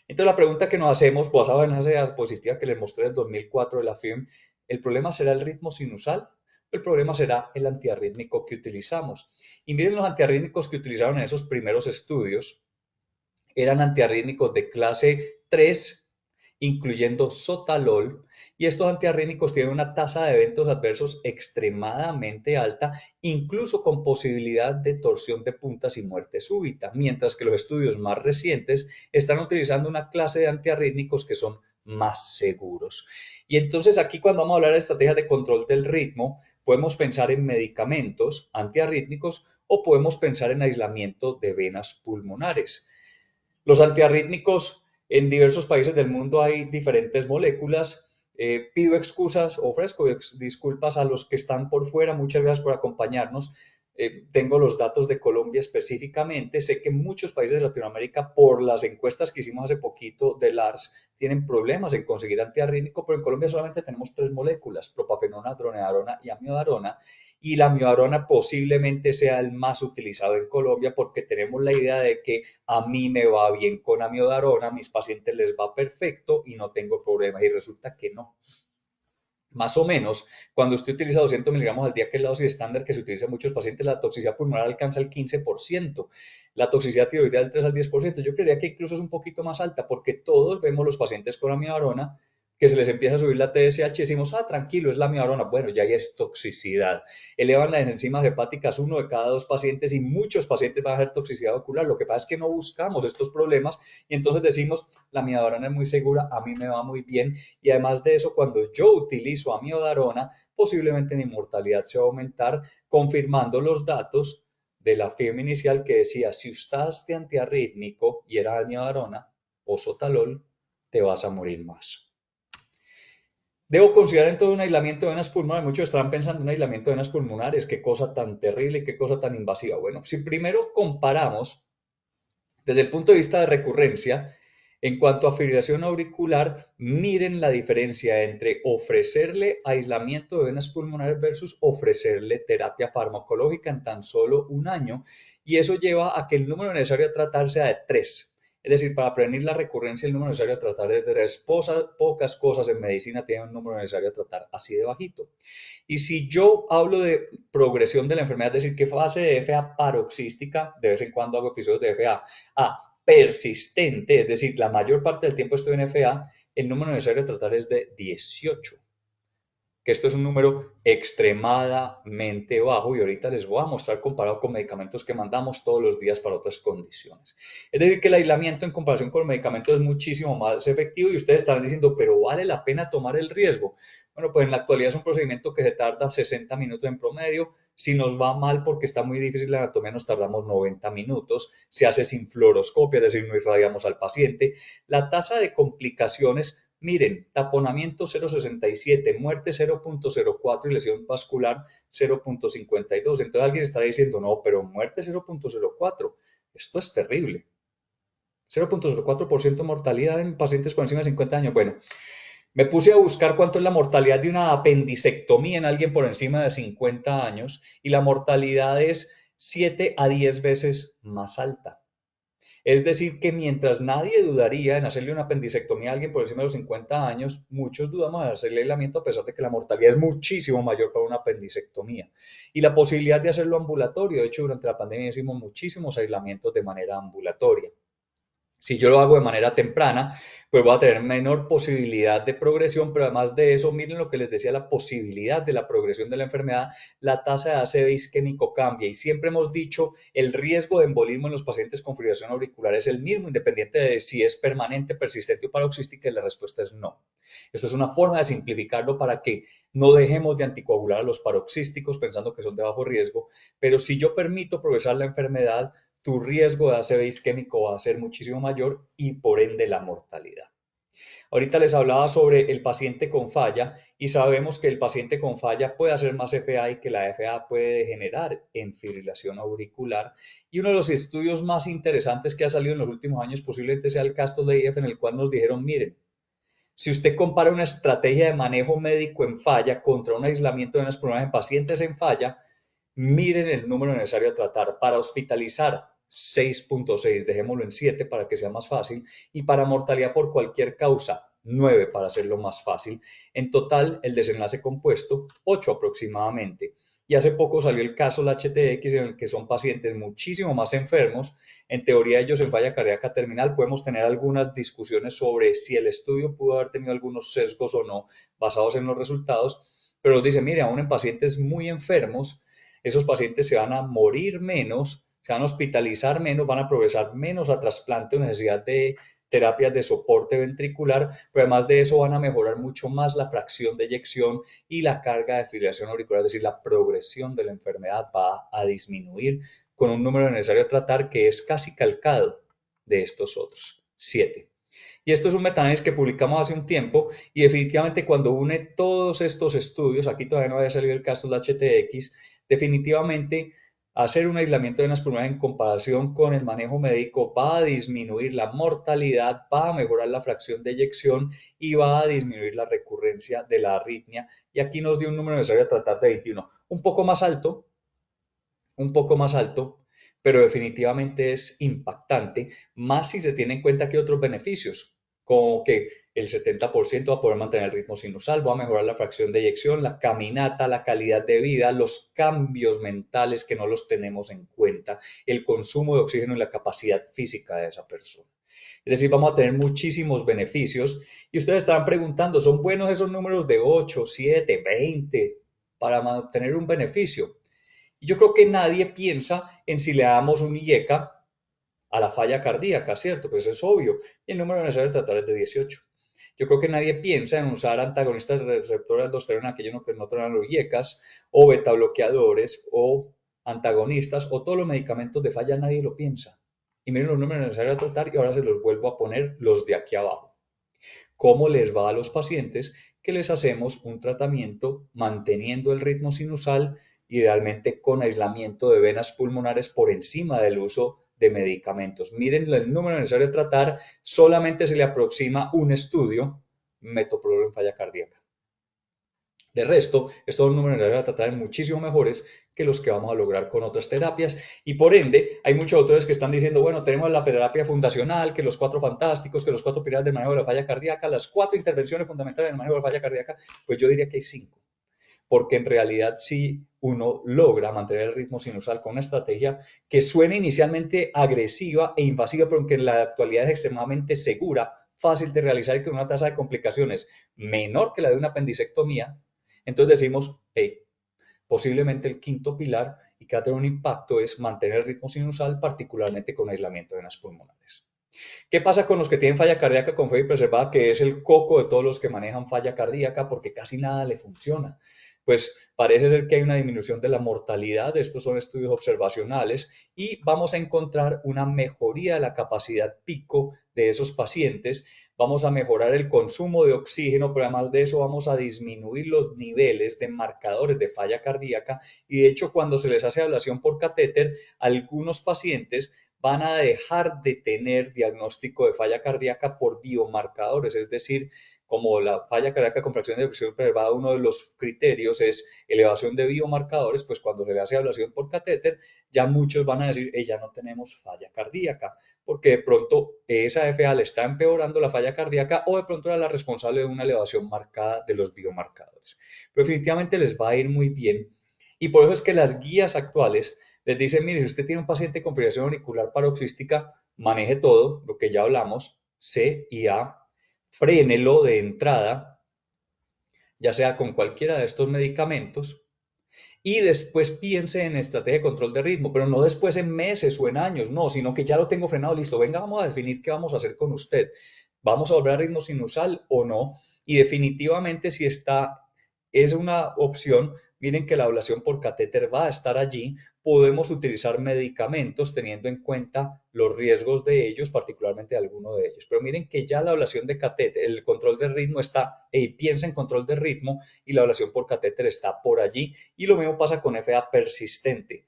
Entonces la pregunta que nos hacemos, basada en esa diapositiva que les mostré del 2004 de la FIM, ¿el problema será el ritmo sinusal? El problema será el antiarrítmico que utilizamos. Y miren los antiarrítmicos que utilizaron en esos primeros estudios. Eran antiarrítmicos de clase 3, incluyendo sotalol, y estos antiarrítmicos tienen una tasa de eventos adversos extremadamente alta, incluso con posibilidad de torsión de puntas y muerte súbita, mientras que los estudios más recientes están utilizando una clase de antiarrítmicos que son más seguros. Y entonces aquí cuando vamos a hablar de estrategias de control del ritmo, podemos pensar en medicamentos antiarrítmicos o podemos pensar en aislamiento de venas pulmonares. Los antiarrítmicos en diversos países del mundo hay diferentes moléculas. Pido excusas, ofrezco disculpas a los que están por fuera. Muchas gracias por acompañarnos. Tengo los datos de Colombia específicamente. Sé que muchos países de Latinoamérica, por las encuestas que hicimos hace poquito de LARS, tienen problemas en conseguir antiarrítmico, pero en Colombia solamente tenemos 3 moléculas: propafenona, dronedarona y amiodarona. Y la amiodarona posiblemente sea el más utilizado en Colombia porque tenemos la idea de que a mí me va bien con amiodarona, a mis pacientes les va perfecto y no tengo problemas. Y resulta que no. Más o menos, cuando usted utiliza 200 miligramos al día, que es la dosis estándar que se utiliza en muchos pacientes, la toxicidad pulmonar alcanza el 15%, la toxicidad tiroidea del 3 al 10%. Yo creería que incluso es un poquito más alta, porque todos vemos los pacientes con amiodarona que se les empieza a subir la TSH y decimos, tranquilo, es la amiodarona. Bueno, ya es toxicidad. Elevan las enzimas hepáticas 1 de cada 2 pacientes y muchos pacientes van a tener toxicidad ocular. Lo que pasa es que no buscamos estos problemas y entonces decimos, la amiodarona es muy segura, a mí me va muy bien. Y además de eso, cuando yo utilizo amiodarona, posiblemente mi mortalidad se va a aumentar, confirmando los datos de la firma inicial que decía, si estás de antiarrítmico y era amiodarona o sotalol, te vas a morir más. Debo considerar en todo un aislamiento de venas pulmonares. Muchos estarán pensando en un aislamiento de venas pulmonares, qué cosa tan terrible y qué cosa tan invasiva. Bueno, si primero comparamos desde el punto de vista de recurrencia, en cuanto a fibrilación auricular, miren la diferencia entre ofrecerle aislamiento de venas pulmonares versus ofrecerle terapia farmacológica en tan solo un año. Y eso lleva a que el número necesario a tratar sea de 3. Es decir, para prevenir la recurrencia, el número necesario a tratar es de 3. Pocas cosas en medicina tienen un número necesario a tratar así de bajito. Y si yo hablo de progresión de la enfermedad, es decir, qué fase de FA paroxística, de vez en cuando hago episodios de FA, persistente, es decir, la mayor parte del tiempo estoy en FA, el número necesario a tratar es de 18, que esto es un número extremadamente bajo y ahorita les voy a mostrar comparado con medicamentos que mandamos todos los días para otras condiciones. Es decir, que el aislamiento en comparación con el medicamento es muchísimo más efectivo y ustedes estarán diciendo, pero ¿vale la pena tomar el riesgo? Bueno, pues en la actualidad es un procedimiento que se tarda 60 minutos en promedio. Si nos va mal porque está muy difícil la anatomía, nos tardamos 90 minutos. Se hace sin fluoroscopia, es decir, no irradiamos al paciente. La tasa de complicaciones, miren, taponamiento 0,67, muerte 0,04 y lesión vascular 0,52. Entonces alguien estará diciendo, no, pero muerte 0,04. Esto es terrible. 0,04% de mortalidad en pacientes con encima de 50 años. Bueno, me puse a buscar cuánto es la mortalidad de una apendicectomía en alguien por encima de 50 años y la mortalidad es 7 a 10 veces más alta. Es decir, que mientras nadie dudaría en hacerle una apendicectomía a alguien por encima de los 50 años, muchos dudamos en hacerle aislamiento a pesar de que la mortalidad es muchísimo mayor para una apendicectomía. Y la posibilidad de hacerlo ambulatorio, de hecho, durante la pandemia hicimos muchísimos aislamientos de manera ambulatoria. Si yo lo hago de manera temprana, pues voy a tener menor posibilidad de progresión, pero además de eso, miren lo que les decía, la posibilidad de la progresión de la enfermedad, la tasa de ACV isquémico cambia y siempre hemos dicho el riesgo de embolismo en los pacientes con fibrilación auricular es el mismo, independiente de si es permanente, persistente o paroxística, y la respuesta es no. Esto es una forma de simplificarlo para que no dejemos de anticoagular a los paroxísticos pensando que son de bajo riesgo, pero si yo permito progresar la enfermedad, tu riesgo de ACV isquémico va a ser muchísimo mayor y por ende la mortalidad. Ahorita les hablaba sobre el paciente con falla y sabemos que el paciente con falla puede hacer más FA y que la FA puede degenerar en fibrilación auricular. Y uno de los estudios más interesantes que ha salido en los últimos años posiblemente sea el Castle AF, en el cual nos dijeron, miren, si usted compara una estrategia de manejo médico en falla contra un aislamiento de unas pulmonares en pacientes en falla, miren el número necesario a tratar. Para hospitalizar, 6.6, dejémoslo en 7 para que sea más fácil, y para mortalidad por cualquier causa, 9 para hacerlo más fácil. En total, el desenlace compuesto, 8 aproximadamente. Y hace poco salió el caso del HTX, en el que son pacientes muchísimo más enfermos. En teoría, ellos en falla cardíaca terminal. Podemos tener algunas discusiones sobre si el estudio pudo haber tenido algunos sesgos o no, basados en los resultados, pero nos dice, mire, aún en pacientes muy enfermos, esos pacientes se van a morir menos, se van a hospitalizar menos, van a progresar menos a trasplante o necesidad de terapias de soporte ventricular, pero además de eso van a mejorar mucho más la fracción de eyección y la carga de fibrilación auricular, es decir, la progresión de la enfermedad va a disminuir con un número necesario a tratar que es casi calcado de estos otros, 7. Y esto es un metaanálisis que publicamos hace un tiempo y definitivamente cuando une todos estos estudios, aquí todavía no había salido el caso del HTX, definitivamente hacer un aislamiento de venas pulmonares en comparación con el manejo médico va a disminuir la mortalidad, va a mejorar la fracción de eyección y va a disminuir la recurrencia de la arritmia. Y aquí nos dio un número necesario a tratar de 21, un poco más alto, pero definitivamente es impactante, más si se tiene en cuenta que otros beneficios, como que el 70% va a poder mantener el ritmo sinusal, va a mejorar la fracción de eyección, la caminata, la calidad de vida, los cambios mentales que no los tenemos en cuenta, el consumo de oxígeno y la capacidad física de esa persona. Es decir, vamos a tener muchísimos beneficios y ustedes estarán preguntando, ¿son buenos esos números de 8, 7, 20 para obtener un beneficio? Y yo creo que nadie piensa en si le damos un IECA a la falla cardíaca, ¿cierto? Pues es obvio. Y el número necesario de tratar es de 18. Yo creo que nadie piensa en usar antagonistas receptores de aldosterona, aquellos que no traen los IECAs, o beta bloqueadores, o antagonistas, o todos los medicamentos de falla, nadie lo piensa. Y miren los números necesarios a tratar y ahora se los vuelvo a poner los de aquí abajo. ¿Cómo les va a los pacientes que les hacemos un tratamiento manteniendo el ritmo sinusal, idealmente con aislamiento de venas pulmonares por encima del uso de medicamentos? Miren el número necesario de tratar, solamente se le aproxima un estudio, metoprolol en falla cardíaca. De resto, estos números de a tratar muchísimo mejores que los que vamos a lograr con otras terapias y por ende hay muchos autores que están diciendo, bueno, tenemos la terapia fundacional, que los 4 fantásticos, que los 4 pilares del manejo de la falla cardíaca, las 4 intervenciones fundamentales del manejo de la falla cardíaca, pues yo diría que hay 5, porque en realidad si uno logra mantener el ritmo sinusal con una estrategia que suena inicialmente agresiva e invasiva, pero que en la actualidad es extremadamente segura, fácil de realizar y con una tasa de complicaciones menor que la de una apendicectomía, entonces decimos, hey, posiblemente el quinto pilar y que va a tener un impacto es mantener el ritmo sinusal, particularmente con aislamiento de venas pulmonares. ¿Qué pasa con los que tienen falla cardíaca con fe preservada, que es el coco de todos los que manejan falla cardíaca, porque casi nada le funciona? Pues parece ser que hay una disminución de la mortalidad, estos son estudios observacionales, y vamos a encontrar una mejoría de la capacidad pico de esos pacientes, vamos a mejorar el consumo de oxígeno, pero además de eso vamos a disminuir los niveles de marcadores de falla cardíaca y de hecho cuando se les hace ablación por catéter, algunos pacientes van a dejar de tener diagnóstico de falla cardíaca por biomarcadores, es decir, como la falla cardíaca con fracción de ejecución preservada, uno de los criterios es elevación de biomarcadores, pues cuando se le hace ablación por catéter, ya muchos van a decir, ya no tenemos falla cardíaca, porque de pronto esa FA le está empeorando la falla cardíaca o de pronto era la responsable de una elevación marcada de los biomarcadores. Pero definitivamente les va a ir muy bien y por eso es que las guías actuales les dicen, mire, si usted tiene un paciente con fibrilación auricular paroxística, maneje todo, lo que ya hablamos, C y A, frénelo de entrada, ya sea con cualquiera de estos medicamentos, y después piense en estrategia de control de ritmo, pero no después en meses o en años, no, sino que ya lo tengo frenado, listo, venga, vamos a definir qué vamos a hacer con usted. ¿Vamos a volver a ritmo sinusal o no? Y definitivamente si está, es una opción, miren que la ablación por catéter va a estar allí. Podemos utilizar medicamentos teniendo en cuenta los riesgos de ellos, particularmente de alguno de ellos. Pero miren que ya la ablación de catéter, el control de ritmo está, piensa en control de ritmo y la ablación por catéter está por allí. Y lo mismo pasa con FA persistente.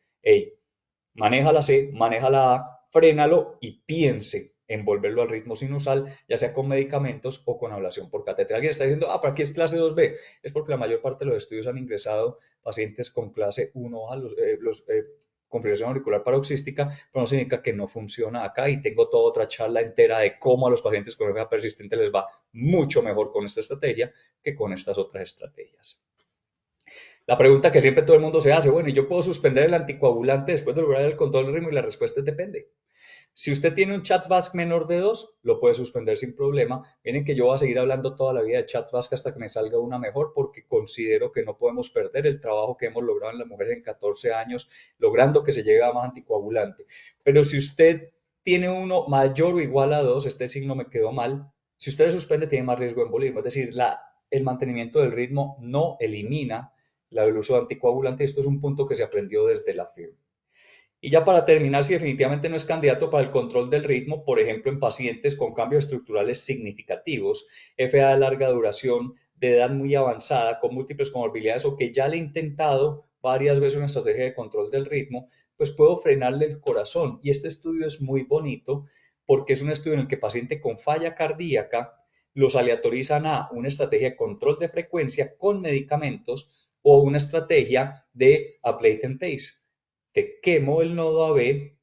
Maneja la C, maneja la A, frénalo y piense en volverlo al ritmo sinusal, ya sea con medicamentos o con ablación por catéter. Alguien está diciendo, ¿para qué es clase 2B? Es porque la mayor parte de los estudios han ingresado pacientes con clase 1A, con fibrilación auricular paroxística, pero no significa que no funciona acá, y tengo toda otra charla entera de cómo a los pacientes con FA persistente les va mucho mejor con esta estrategia que con estas otras estrategias. La pregunta que siempre todo el mundo se hace, bueno, ¿y yo puedo suspender el anticoagulante después de lograr el control del ritmo? Y la respuesta es depende. Si usted tiene un CHA2-VASc menor de 2, lo puede suspender sin problema. Miren que yo voy a seguir hablando toda la vida de CHA2-VASc hasta que me salga una mejor, porque considero que no podemos perder el trabajo que hemos logrado en las mujeres en 14 años, logrando que se llegue a más anticoagulante. Pero si usted tiene uno mayor o igual a 2, este signo me quedó mal, si usted le suspende tiene más riesgo de embolismo. Es decir, el mantenimiento del ritmo no elimina el uso de anticoagulante. Esto es un punto que se aprendió desde la FIB. Y ya para terminar, si definitivamente no es candidato para el control del ritmo, por ejemplo, en pacientes con cambios estructurales significativos, FA de larga duración, de edad muy avanzada, con múltiples comorbilidades o que ya le he intentado varias veces una estrategia de control del ritmo, pues puedo frenarle el corazón. Y este estudio es muy bonito porque es un estudio en el que paciente con falla cardíaca los aleatorizan a una estrategia de control de frecuencia con medicamentos o una estrategia de ablate and pace. Te quemo el nodo AB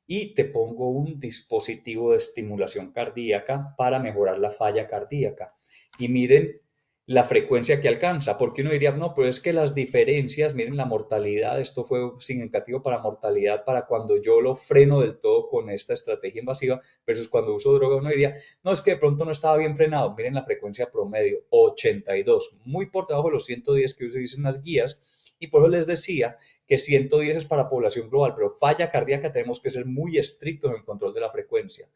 y te pongo un dispositivo de estimulación cardíaca para mejorar la falla cardíaca. Y miren la frecuencia que alcanza, porque uno diría, no, pero es que las diferencias, miren la mortalidad, esto fue significativo para mortalidad para cuando yo lo freno del todo con esta estrategia invasiva versus cuando uso droga. Uno diría, no, es que de pronto no estaba bien frenado. Miren la frecuencia promedio, 82, muy por debajo de los 110 que dicen las guías, y por eso les decía que 110 es para población global, pero falla cardíaca tenemos que ser muy estrictos en el control de la frecuencia.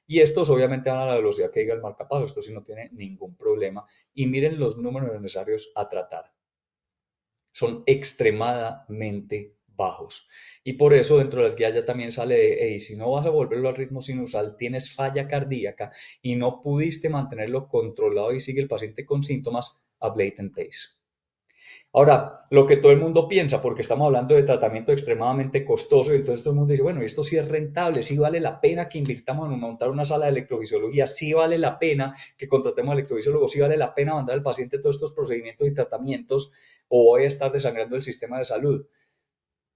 Y estos obviamente van a la velocidad que diga el marcapaso, esto sí no tiene ningún problema. Y miren los números necesarios a tratar. Son extremadamente bajos. Y por eso dentro de las guías ya también sale de, hey, si no vas a volverlo al ritmo sinusal, tienes falla cardíaca y no pudiste mantenerlo controlado y sigue el paciente con síntomas, ablate and pace. Ahora, lo que todo el mundo piensa, porque estamos hablando de tratamiento extremadamente costoso, y entonces todo el mundo dice, bueno, esto sí es rentable, sí vale la pena que invirtamos en montar una sala de electrofisiología, sí vale la pena que contratemos electrofisiólogos, sí vale la pena mandar al paciente todos estos procedimientos y tratamientos, o voy a estar desangrando el sistema de salud.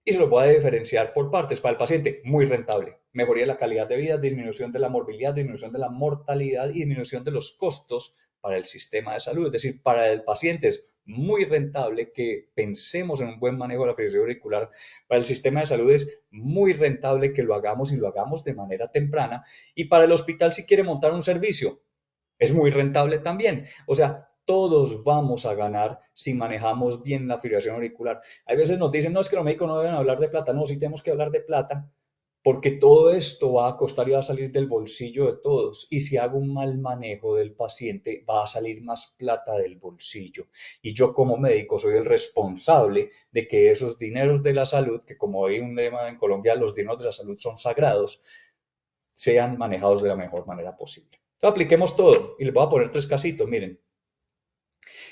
Y se lo puede diferenciar por partes. Para el paciente, muy rentable. Mejoría de la calidad de vida, disminución de la morbilidad, disminución de la mortalidad y disminución de los costos para el sistema de salud. Es decir, para el paciente es muy rentable que pensemos en un buen manejo de la fibrilación auricular. Para el sistema de salud es muy rentable que lo hagamos y lo hagamos de manera temprana. Y para el hospital, si quiere montar un servicio, es muy rentable también. O sea, todos vamos a ganar si manejamos bien la fibrilación auricular. Hay veces nos dicen, no, es que los médicos no deben hablar de plata. No, sí tenemos que hablar de plata, porque todo esto va a costar y va a salir del bolsillo de todos. Y si hago un mal manejo del paciente, va a salir más plata del bolsillo. Y yo como médico soy el responsable de que esos dineros de la salud, que como hay un lema en Colombia, los dineros de la salud son sagrados, sean manejados de la mejor manera posible. Entonces apliquemos todo y les voy a poner 3 casitos, miren.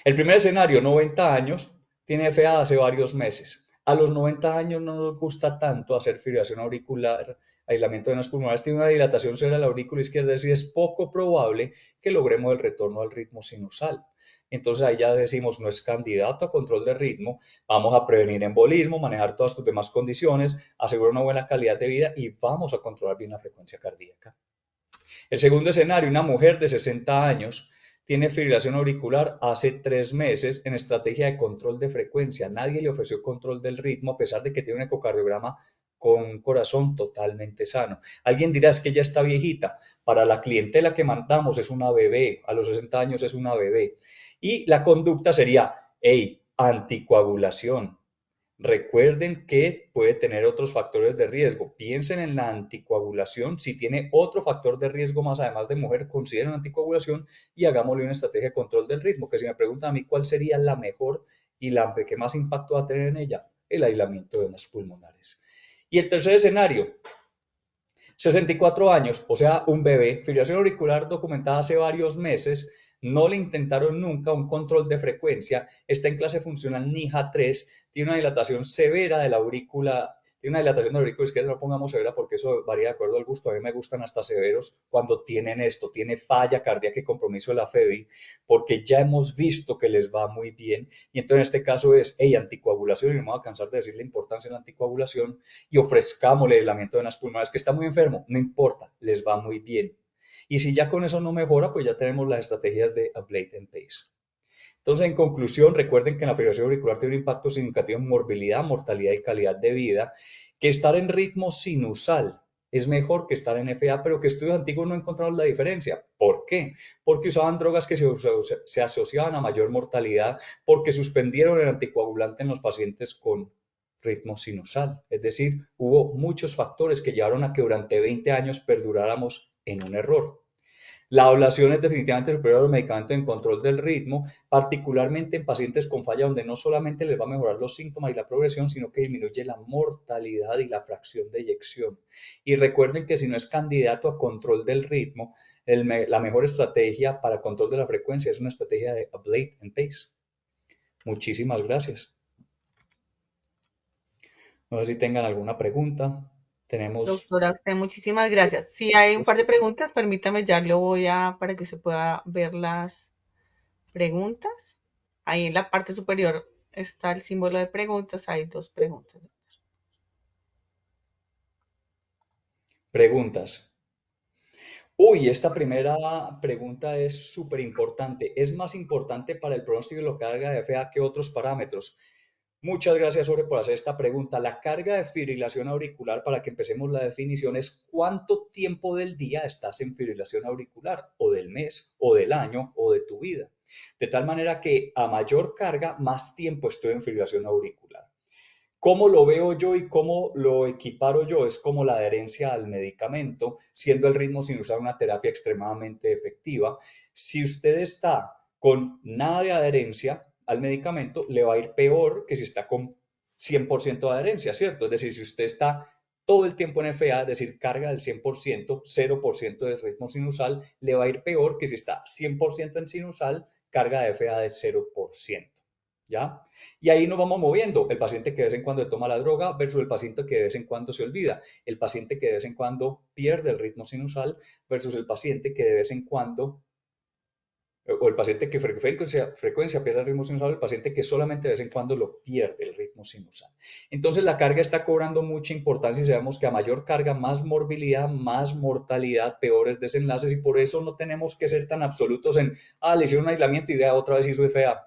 El primer escenario, 90 años, tiene FA hace varios meses. A los 90 años no nos gusta tanto hacer fibrilación auricular, aislamiento de venas pulmonares, tiene una dilatación sobre la aurícula izquierda, es decir, es poco probable que logremos el retorno al ritmo sinusal. Entonces ahí ya decimos, no es candidato a control de ritmo, vamos a prevenir embolismo, manejar todas tus demás condiciones, asegurar una buena calidad de vida y vamos a controlar bien la frecuencia cardíaca. El segundo escenario, una mujer de 60 años tiene fibrilación auricular hace 3 meses en estrategia de control de frecuencia. Nadie le ofreció control del ritmo a pesar de que tiene un ecocardiograma con un corazón totalmente sano. Alguien dirá, es que ya está viejita. Para la clientela que mandamos es una bebé, a los 60 años es una bebé. Y la conducta sería, hey, anticoagulación. Recuerden que puede tener otros factores de riesgo. Piensen en la anticoagulación. Si tiene otro factor de riesgo más, además de mujer, consideren anticoagulación y hagámosle una estrategia de control del ritmo. Que si me preguntan a mí cuál sería la mejor ¿Y qué más impacto va a tener en ella? El aislamiento de venas pulmonares. Y el tercer escenario, 64 años, o sea, un bebé, fibrilación auricular documentada hace varios meses, no le intentaron nunca un control de frecuencia, está en clase funcional NIHA 3, tiene una dilatación severa de la aurícula, tiene una dilatación de la aurícula izquierda, no pongamos severa porque eso varía de acuerdo al gusto, a mí me gustan hasta severos cuando tienen esto, tiene falla cardíaca y compromiso de la FEBI, porque ya hemos visto que les va muy bien, y entonces en este caso es, hey, anticoagulación, y no me voy a cansar de decir la importancia de la anticoagulación, y ofrezcámosle el aislamiento de venas pulmonares, que está muy enfermo, no importa, les va muy bien. Y si ya con eso no mejora, pues ya tenemos las estrategias de Ablate and Pace. Entonces, en conclusión, recuerden que la fibrilación auricular tiene un impacto significativo en morbilidad, mortalidad y calidad de vida, que estar en ritmo sinusal es mejor que estar en FA, pero que estudios antiguos no encontraron la diferencia. ¿Por qué? Porque usaban drogas que se asociaban a mayor mortalidad, porque suspendieron el anticoagulante en los pacientes con ritmo sinusal. Es decir, hubo muchos factores que llevaron a que durante 20 años perduráramos en un error. La ablación es definitivamente superior a los medicamentos en control del ritmo, particularmente en pacientes con falla donde no solamente les va a mejorar los síntomas y la progresión, sino que disminuye la mortalidad y la fracción de eyección. Y recuerden que si no es candidato a control del ritmo, la mejor estrategia para control de la frecuencia es una estrategia de Ablate and Pace. Muchísimas gracias. No sé si tengan alguna pregunta. Tenemos... Doctora, a usted muchísimas gracias. Si hay un par de preguntas, permítame, ya lo voy a, para que usted pueda ver las preguntas. Ahí en la parte superior está el símbolo de preguntas, hay dos preguntas. Preguntas. Uy, esta primera pregunta es súper importante. ¿Es más importante para el pronóstico de la carga de FA que otros parámetros? Muchas gracias, Ore, por hacer esta pregunta. La carga de fibrilación auricular, para que empecemos la definición, es cuánto tiempo del día estás en fibrilación auricular, o del mes, o del año, o de tu vida. De tal manera que a mayor carga, más tiempo estoy en fibrilación auricular. ¿Cómo lo veo yo y cómo lo equiparo yo? Es como la adherencia al medicamento, siendo el ritmo sinusal una terapia extremadamente efectiva. Si usted está con nada de adherencia al medicamento, le va a ir peor que si está con 100% de adherencia, ¿cierto? Es decir, si usted está todo el tiempo en FA, es decir, carga del 100%, 0% de ritmo sinusal, le va a ir peor que si está 100% en sinusal, carga de FA de 0%. ¿Ya? Y ahí nos vamos moviendo. El paciente que de vez en cuando toma la droga versus el paciente que de vez en cuando se olvida. El paciente que de vez en cuando pierde el ritmo sinusal versus el paciente que de vez en cuando, o el paciente que frecuencia pierde el ritmo sinusal, el paciente que solamente de vez en cuando lo pierde el ritmo sinusal. Entonces la carga está cobrando mucha importancia y sabemos que a mayor carga, más morbilidad, más mortalidad, peores desenlaces, y por eso no tenemos que ser tan absolutos en, le hicieron un aislamiento y ya otra vez hizo FA.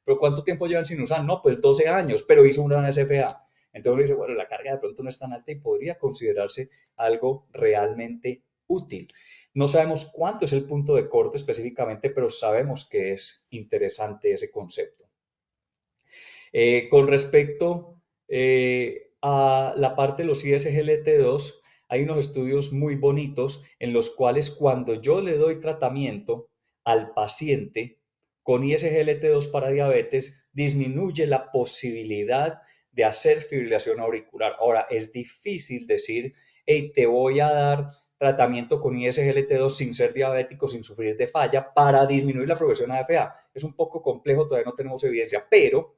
¿Pero cuánto tiempo llevan sin usar? No, pues 12 años, pero hizo una SFA. Entonces uno dice, bueno, la carga de pronto no es tan alta y podría considerarse algo realmente útil. No sabemos cuánto es el punto de corte específicamente, pero sabemos que es interesante ese concepto. Con respecto a la parte de los ISGLT2, hay unos estudios muy bonitos en los cuales cuando yo le doy tratamiento al paciente con ISGLT2 para diabetes, disminuye la posibilidad de hacer fibrilación auricular. Ahora, es difícil decir, hey, te voy a dar tratamiento con ISGLT2 sin ser diabético, sin sufrir de falla, para disminuir la progresión a FA. Es un poco complejo, todavía no tenemos evidencia, pero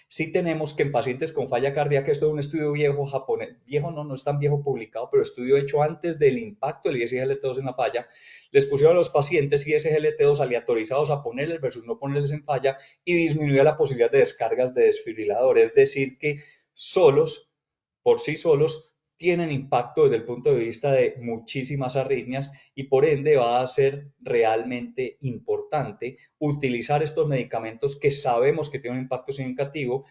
sí tenemos que en pacientes con falla cardíaca, esto es un estudio viejo japonés, viejo no, no es tan viejo publicado, pero estudio hecho antes del impacto del ISGLT2 en la falla, les pusieron a los pacientes ISGLT2 aleatorizados a ponerles versus no ponerles en falla y disminuía la posibilidad de descargas de desfibrilador, es decir que solos, por sí solos, tienen impacto desde el punto de vista de muchísimas arritmias y por ende va a ser realmente importante utilizar estos medicamentos que sabemos que tienen un impacto significativo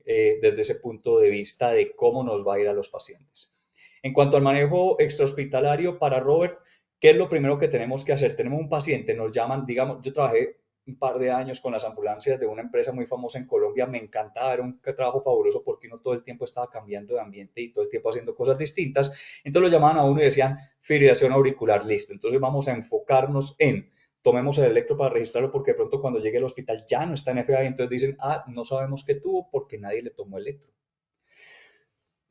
desde ese punto de vista de cómo nos va a ir a los pacientes. En cuanto al manejo extrahospitalario para Robert, ¿qué es lo primero que tenemos que hacer? Tenemos un paciente, nos llaman, digamos, yo trabajé un par de años con las ambulancias de una empresa muy famosa en Colombia, me encantaba, era un trabajo fabuloso porque uno todo el tiempo estaba cambiando de ambiente y todo el tiempo haciendo cosas distintas, entonces lo llamaban a uno y decían fibrilación auricular, listo, entonces vamos a enfocarnos en tomemos el electro para registrarlo porque de pronto cuando llegue al hospital ya no está en FA y entonces dicen, ah, no sabemos qué tuvo porque nadie le tomó electro.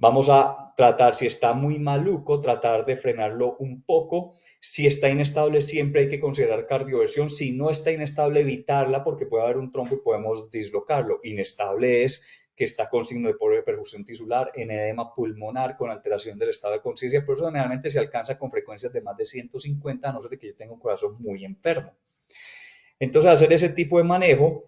Vamos a tratar, si está muy maluco, tratar de frenarlo un poco. Si está inestable, siempre hay que considerar cardioversión. Si no está inestable, evitarla porque puede haber un trombo y podemos dislocarlo. Inestable es que está con signo de perfusión tisular, en edema pulmonar, con alteración del estado de conciencia. Por eso generalmente se alcanza con frecuencias de más de 150, a no ser de que yo tenga un corazón muy enfermo. Entonces, hacer ese tipo de manejo,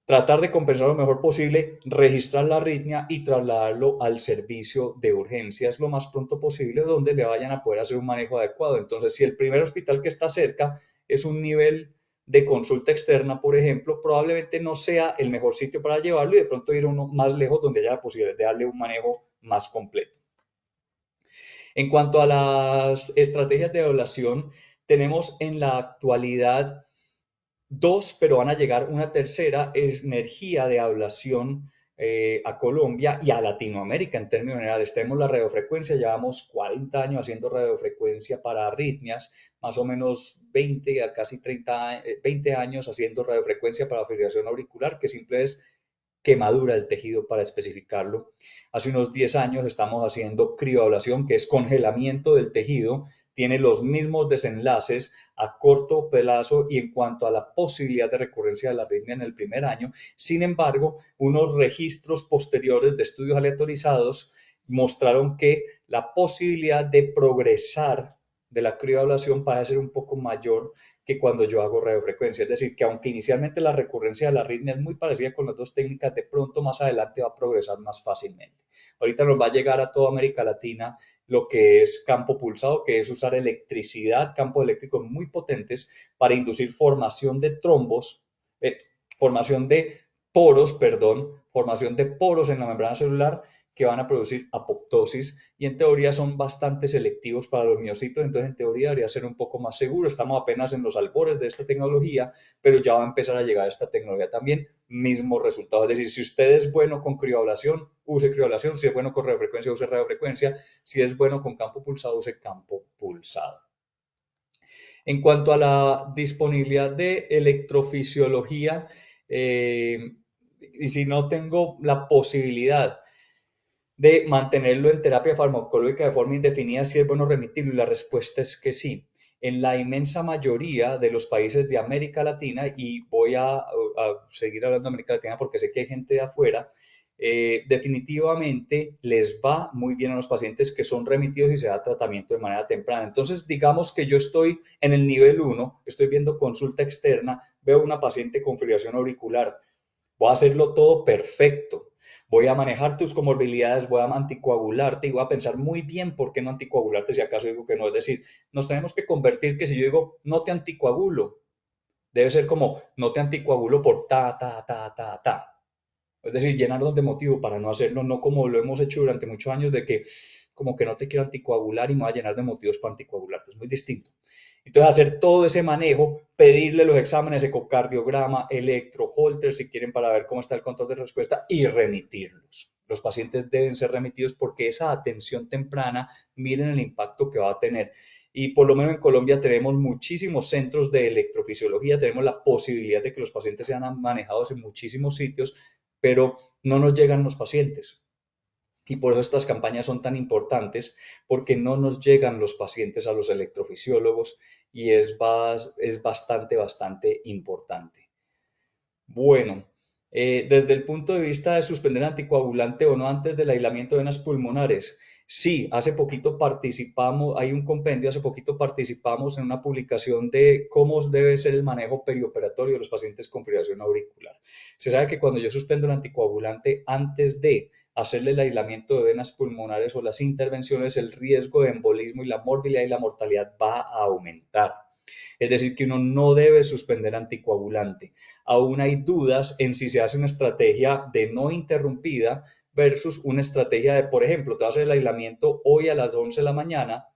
tratar de compensar lo mejor posible, registrar la arritmia y trasladarlo al servicio de urgencias lo más pronto posible, donde le vayan a poder hacer un manejo adecuado. Entonces, si el primer hospital que está cerca es un nivel de consulta externa, por ejemplo, probablemente no sea el mejor sitio para llevarlo y de pronto ir a uno más lejos donde haya la posibilidad de darle un manejo más completo. En cuanto a las estrategias de evaluación, tenemos en la actualidad dos, pero van a llegar una tercera energía de ablación a Colombia y a Latinoamérica en términos generales. Tenemos la radiofrecuencia, llevamos 40 años haciendo radiofrecuencia para arritmias, más o menos 20 a casi 30, 20 años haciendo radiofrecuencia para fibrilación auricular, que simple es quemadura del tejido para especificarlo. Hace unos 10 años estamos haciendo crioablación, que es congelamiento del tejido, tiene los mismos desenlaces a corto plazo y en cuanto a la posibilidad de recurrencia de la arritmia en el primer año. Sin embargo, unos registros posteriores de estudios aleatorizados mostraron que la posibilidad de progresar de la crioablación parece ser un poco mayor que cuando yo hago radiofrecuencia. Es decir, que aunque inicialmente la recurrencia de la arritmia es muy parecida con las dos técnicas, de pronto más adelante va a progresar más fácilmente. Ahorita nos va a llegar a toda América Latina lo que es campo pulsado, que es usar electricidad, campos eléctricos muy potentes para inducir formación de trombos, formación de poros, perdón, formación de poros en la membrana celular que van a producir apoptosis y en teoría son bastante selectivos para los miocitos, entonces en teoría debería ser un poco más seguro. Estamos apenas en los albores de esta tecnología, pero ya va a empezar a llegar esta tecnología también, mismo resultado. Es decir, si usted es bueno con crioablación, use crioablación, si es bueno con radiofrecuencia, use radiofrecuencia, si es bueno con campo pulsado, use campo pulsado. En cuanto a la disponibilidad de electrofisiología, y si no tengo la posibilidad de mantenerlo en terapia farmacológica de forma indefinida, si es bueno remitirlo, y la respuesta es que sí. En la inmensa mayoría de los países de América Latina, y voy a seguir hablando de América Latina porque sé que hay gente de afuera, definitivamente les va muy bien a los pacientes que son remitidos y se da tratamiento de manera temprana. Entonces, digamos que yo estoy en el nivel 1, estoy viendo consulta externa, veo una paciente con fibrilación auricular, voy a hacerlo todo perfecto. Voy a manejar tus comorbilidades, voy a anticoagularte y voy a pensar muy bien por qué no anticoagularte si acaso digo que no. Es decir, nos tenemos que convertir que si yo digo no te anticoagulo, debe ser como no te anticoagulo por ta, ta, ta, ta, ta. Es decir, llenarnos de motivo para no hacerlo, no como lo hemos hecho durante muchos años de que como que no te quiero anticoagular y me voy a llenar de motivos para anticoagularte. Es muy distinto. Entonces, hacer todo ese manejo, pedirle los exámenes, ecocardiograma, electro, Holter, si quieren, para ver cómo está el control de respuesta y remitirlos. Los pacientes deben ser remitidos porque esa atención temprana, miren el impacto que va a tener. Y por lo menos en Colombia tenemos muchísimos centros de electrofisiología, tenemos la posibilidad de que los pacientes sean manejados en muchísimos sitios, pero no nos llegan los pacientes. Y por eso estas campañas son tan importantes, porque no nos llegan los pacientes a los electrofisiólogos y es bastante importante. Bueno, desde el punto de vista de suspender anticoagulante o no antes del aislamiento de venas pulmonares, sí, hace poquito participamos, hay un compendio, hace poquito participamos en una publicación de cómo debe ser el manejo perioperatorio de los pacientes con fibrilación auricular. Se sabe que cuando yo suspendo el anticoagulante antes de hacerle el aislamiento de venas pulmonares o las intervenciones, el riesgo de embolismo y la morbilidad y la mortalidad va a aumentar. Es decir, que uno no debe suspender anticoagulante. Aún hay dudas en si se hace una estrategia de no interrumpida versus una estrategia de, por ejemplo, te vas a hacer el aislamiento hoy a las 11 de la mañana,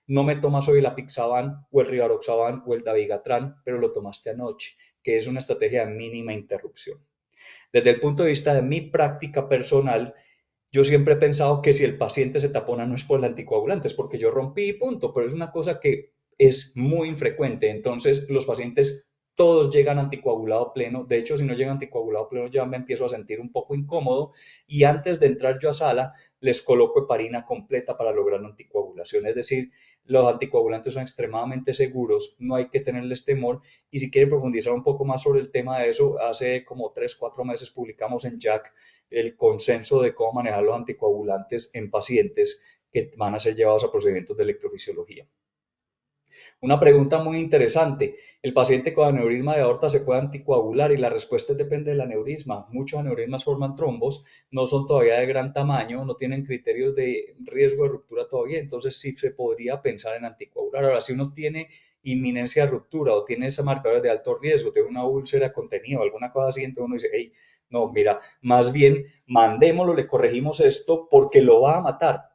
no me tomas hoy el apixaban o el rivaroxaban o el dabigatran, pero lo tomaste anoche, que es una estrategia de mínima interrupción. Desde el punto de vista de mi práctica personal, yo siempre he pensado que si el paciente se tapona no es por el anticoagulante, es porque yo rompí y punto, pero es una cosa que es muy infrecuente. Entonces, los pacientes todos llegan anticoagulado pleno. De hecho, si no llegan anticoagulado pleno, ya me empiezo a sentir un poco incómodo. Y antes de entrar yo a sala, les coloco heparina completa para lograr la anticoagulación. Es decir, los anticoagulantes son extremadamente seguros, no hay que tenerles temor. Y si quieren profundizar un poco más sobre el tema de eso, hace como 3, 4 meses publicamos en JAC el consenso de cómo manejar los anticoagulantes en pacientes que van a ser llevados a procedimientos de electrofisiología. Una pregunta muy interesante. ¿El paciente con aneurisma de aorta se puede anticoagular? Y la respuesta depende del aneurisma. Muchos aneurismas forman trombos, no son todavía de gran tamaño, no tienen criterios de riesgo de ruptura todavía, entonces sí se podría pensar en anticoagular. Ahora, si uno tiene inminencia de ruptura o tiene esos marcadores de alto riesgo, tiene una úlcera contenida o alguna cosa así, entonces uno dice, hey, no, mira, más bien mandémoslo, le corregimos esto porque lo va a matar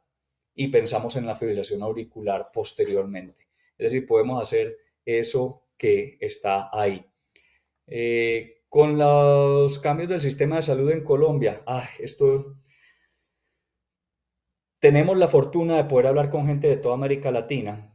y pensamos en la fibrilación auricular posteriormente. Es decir, podemos hacer eso que está ahí. Con los cambios del sistema de salud en Colombia, esto tenemos la fortuna de poder hablar con gente de toda América Latina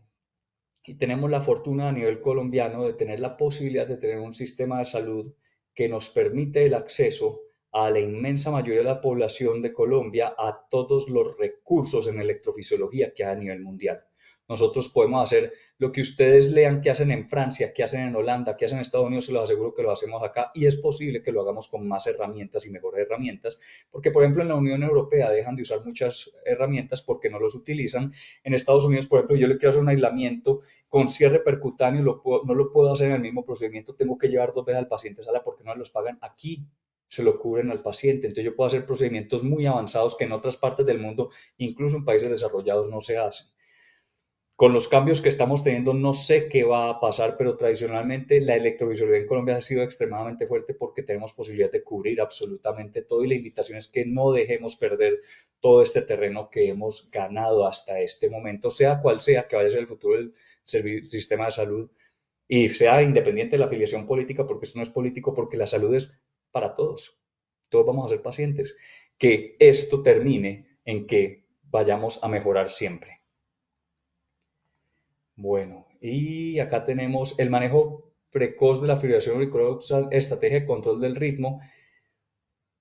y tenemos la fortuna a nivel colombiano de tener la posibilidad de tener un sistema de salud que nos permite el acceso a la inmensa mayoría de la población de Colombia a todos los recursos en electrofisiología que hay a nivel mundial. Nosotros podemos hacer lo que ustedes lean que hacen en Francia, que hacen en Holanda, que hacen en Estados Unidos, se los aseguro que lo hacemos acá y es posible que lo hagamos con más herramientas y mejores herramientas, porque por ejemplo en la Unión Europea dejan de usar muchas herramientas porque no los utilizan. En Estados Unidos, por ejemplo, yo le quiero hacer un aislamiento con cierre percutáneo, no lo puedo hacer en el mismo procedimiento, tengo que llevar 2 veces al paciente a sala porque no me los pagan aquí, se lo cubren al paciente. Entonces yo puedo hacer procedimientos muy avanzados que en otras partes del mundo, incluso en países desarrollados, no se hacen. Con los cambios que estamos teniendo, no sé qué va a pasar, pero tradicionalmente la electrovisualidad en Colombia ha sido extremadamente fuerte porque tenemos posibilidad de cubrir absolutamente todo y la invitación es que no dejemos perder todo este terreno que hemos ganado hasta este momento, sea cual sea que vaya a ser el futuro del sistema de salud y sea independiente de la afiliación política, porque esto no es político, porque la salud es para todos. Todos vamos a ser pacientes. Que esto termine en que vayamos a mejorar siempre. Bueno, y acá tenemos el manejo precoz de la fibrilación auricular, estrategia de control del ritmo.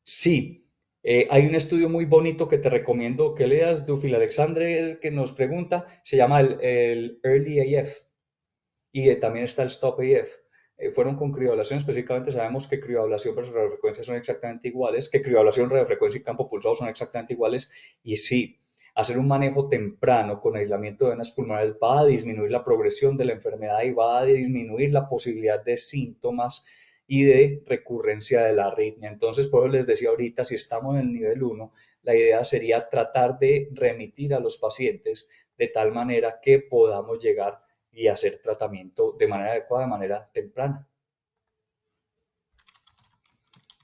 Sí, hay un estudio muy bonito que te recomiendo que leas, Dufil Alexandre, que nos pregunta, se llama el Early AF y también está el Stop AF. Fueron con crioablación, específicamente sabemos que crioablación versus radiofrecuencia son exactamente iguales, que crioablación, radiofrecuencia y campo pulsado son exactamente iguales, y sí, hacer un manejo temprano con aislamiento de venas pulmonares va a disminuir la progresión de la enfermedad y va a disminuir la posibilidad de síntomas y de recurrencia de la arritmia. Entonces, por eso les decía ahorita, si estamos en el nivel 1, la idea sería tratar de remitir a los pacientes de tal manera que podamos llegar y hacer tratamiento de manera adecuada, de manera temprana.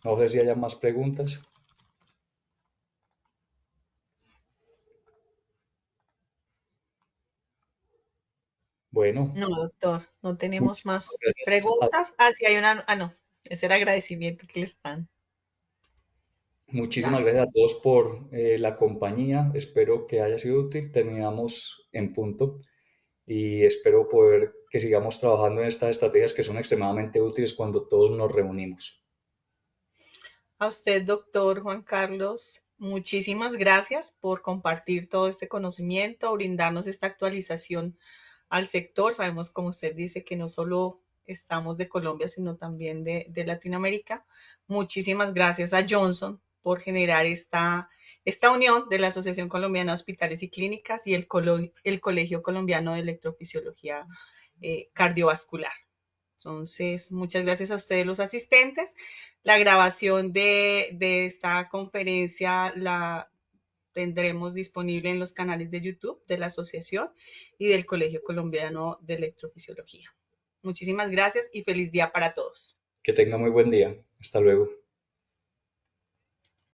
No sé si haya más preguntas. Bueno, No, doctor, no tenemos muchísimas más gracias a, preguntas. Sí hay una. No, es el agradecimiento que le están muchísimas dando. gracias a todos por la compañía. Espero que haya sido útil. Terminamos en punto y espero poder que sigamos trabajando en estas estrategias que son extremadamente útiles cuando todos nos reunimos. A usted, doctor Juan Carlos, muchísimas gracias por compartir todo este conocimiento, brindarnos esta actualización al sector. Sabemos, como usted dice, que no solo estamos de Colombia, sino también de Latinoamérica. Muchísimas gracias a Johnson por generar esta unión de la Asociación Colombiana de Hospitales y Clínicas y el Colegio Colombiano de Electrofisiología Cardiovascular. Entonces, muchas gracias a ustedes los asistentes. La grabación de esta conferencia la tendremos disponible en los canales de YouTube de la asociación y del Colegio Colombiano de Electrofisiología. Muchísimas gracias y feliz día para todos. Que tenga muy buen día. Hasta luego.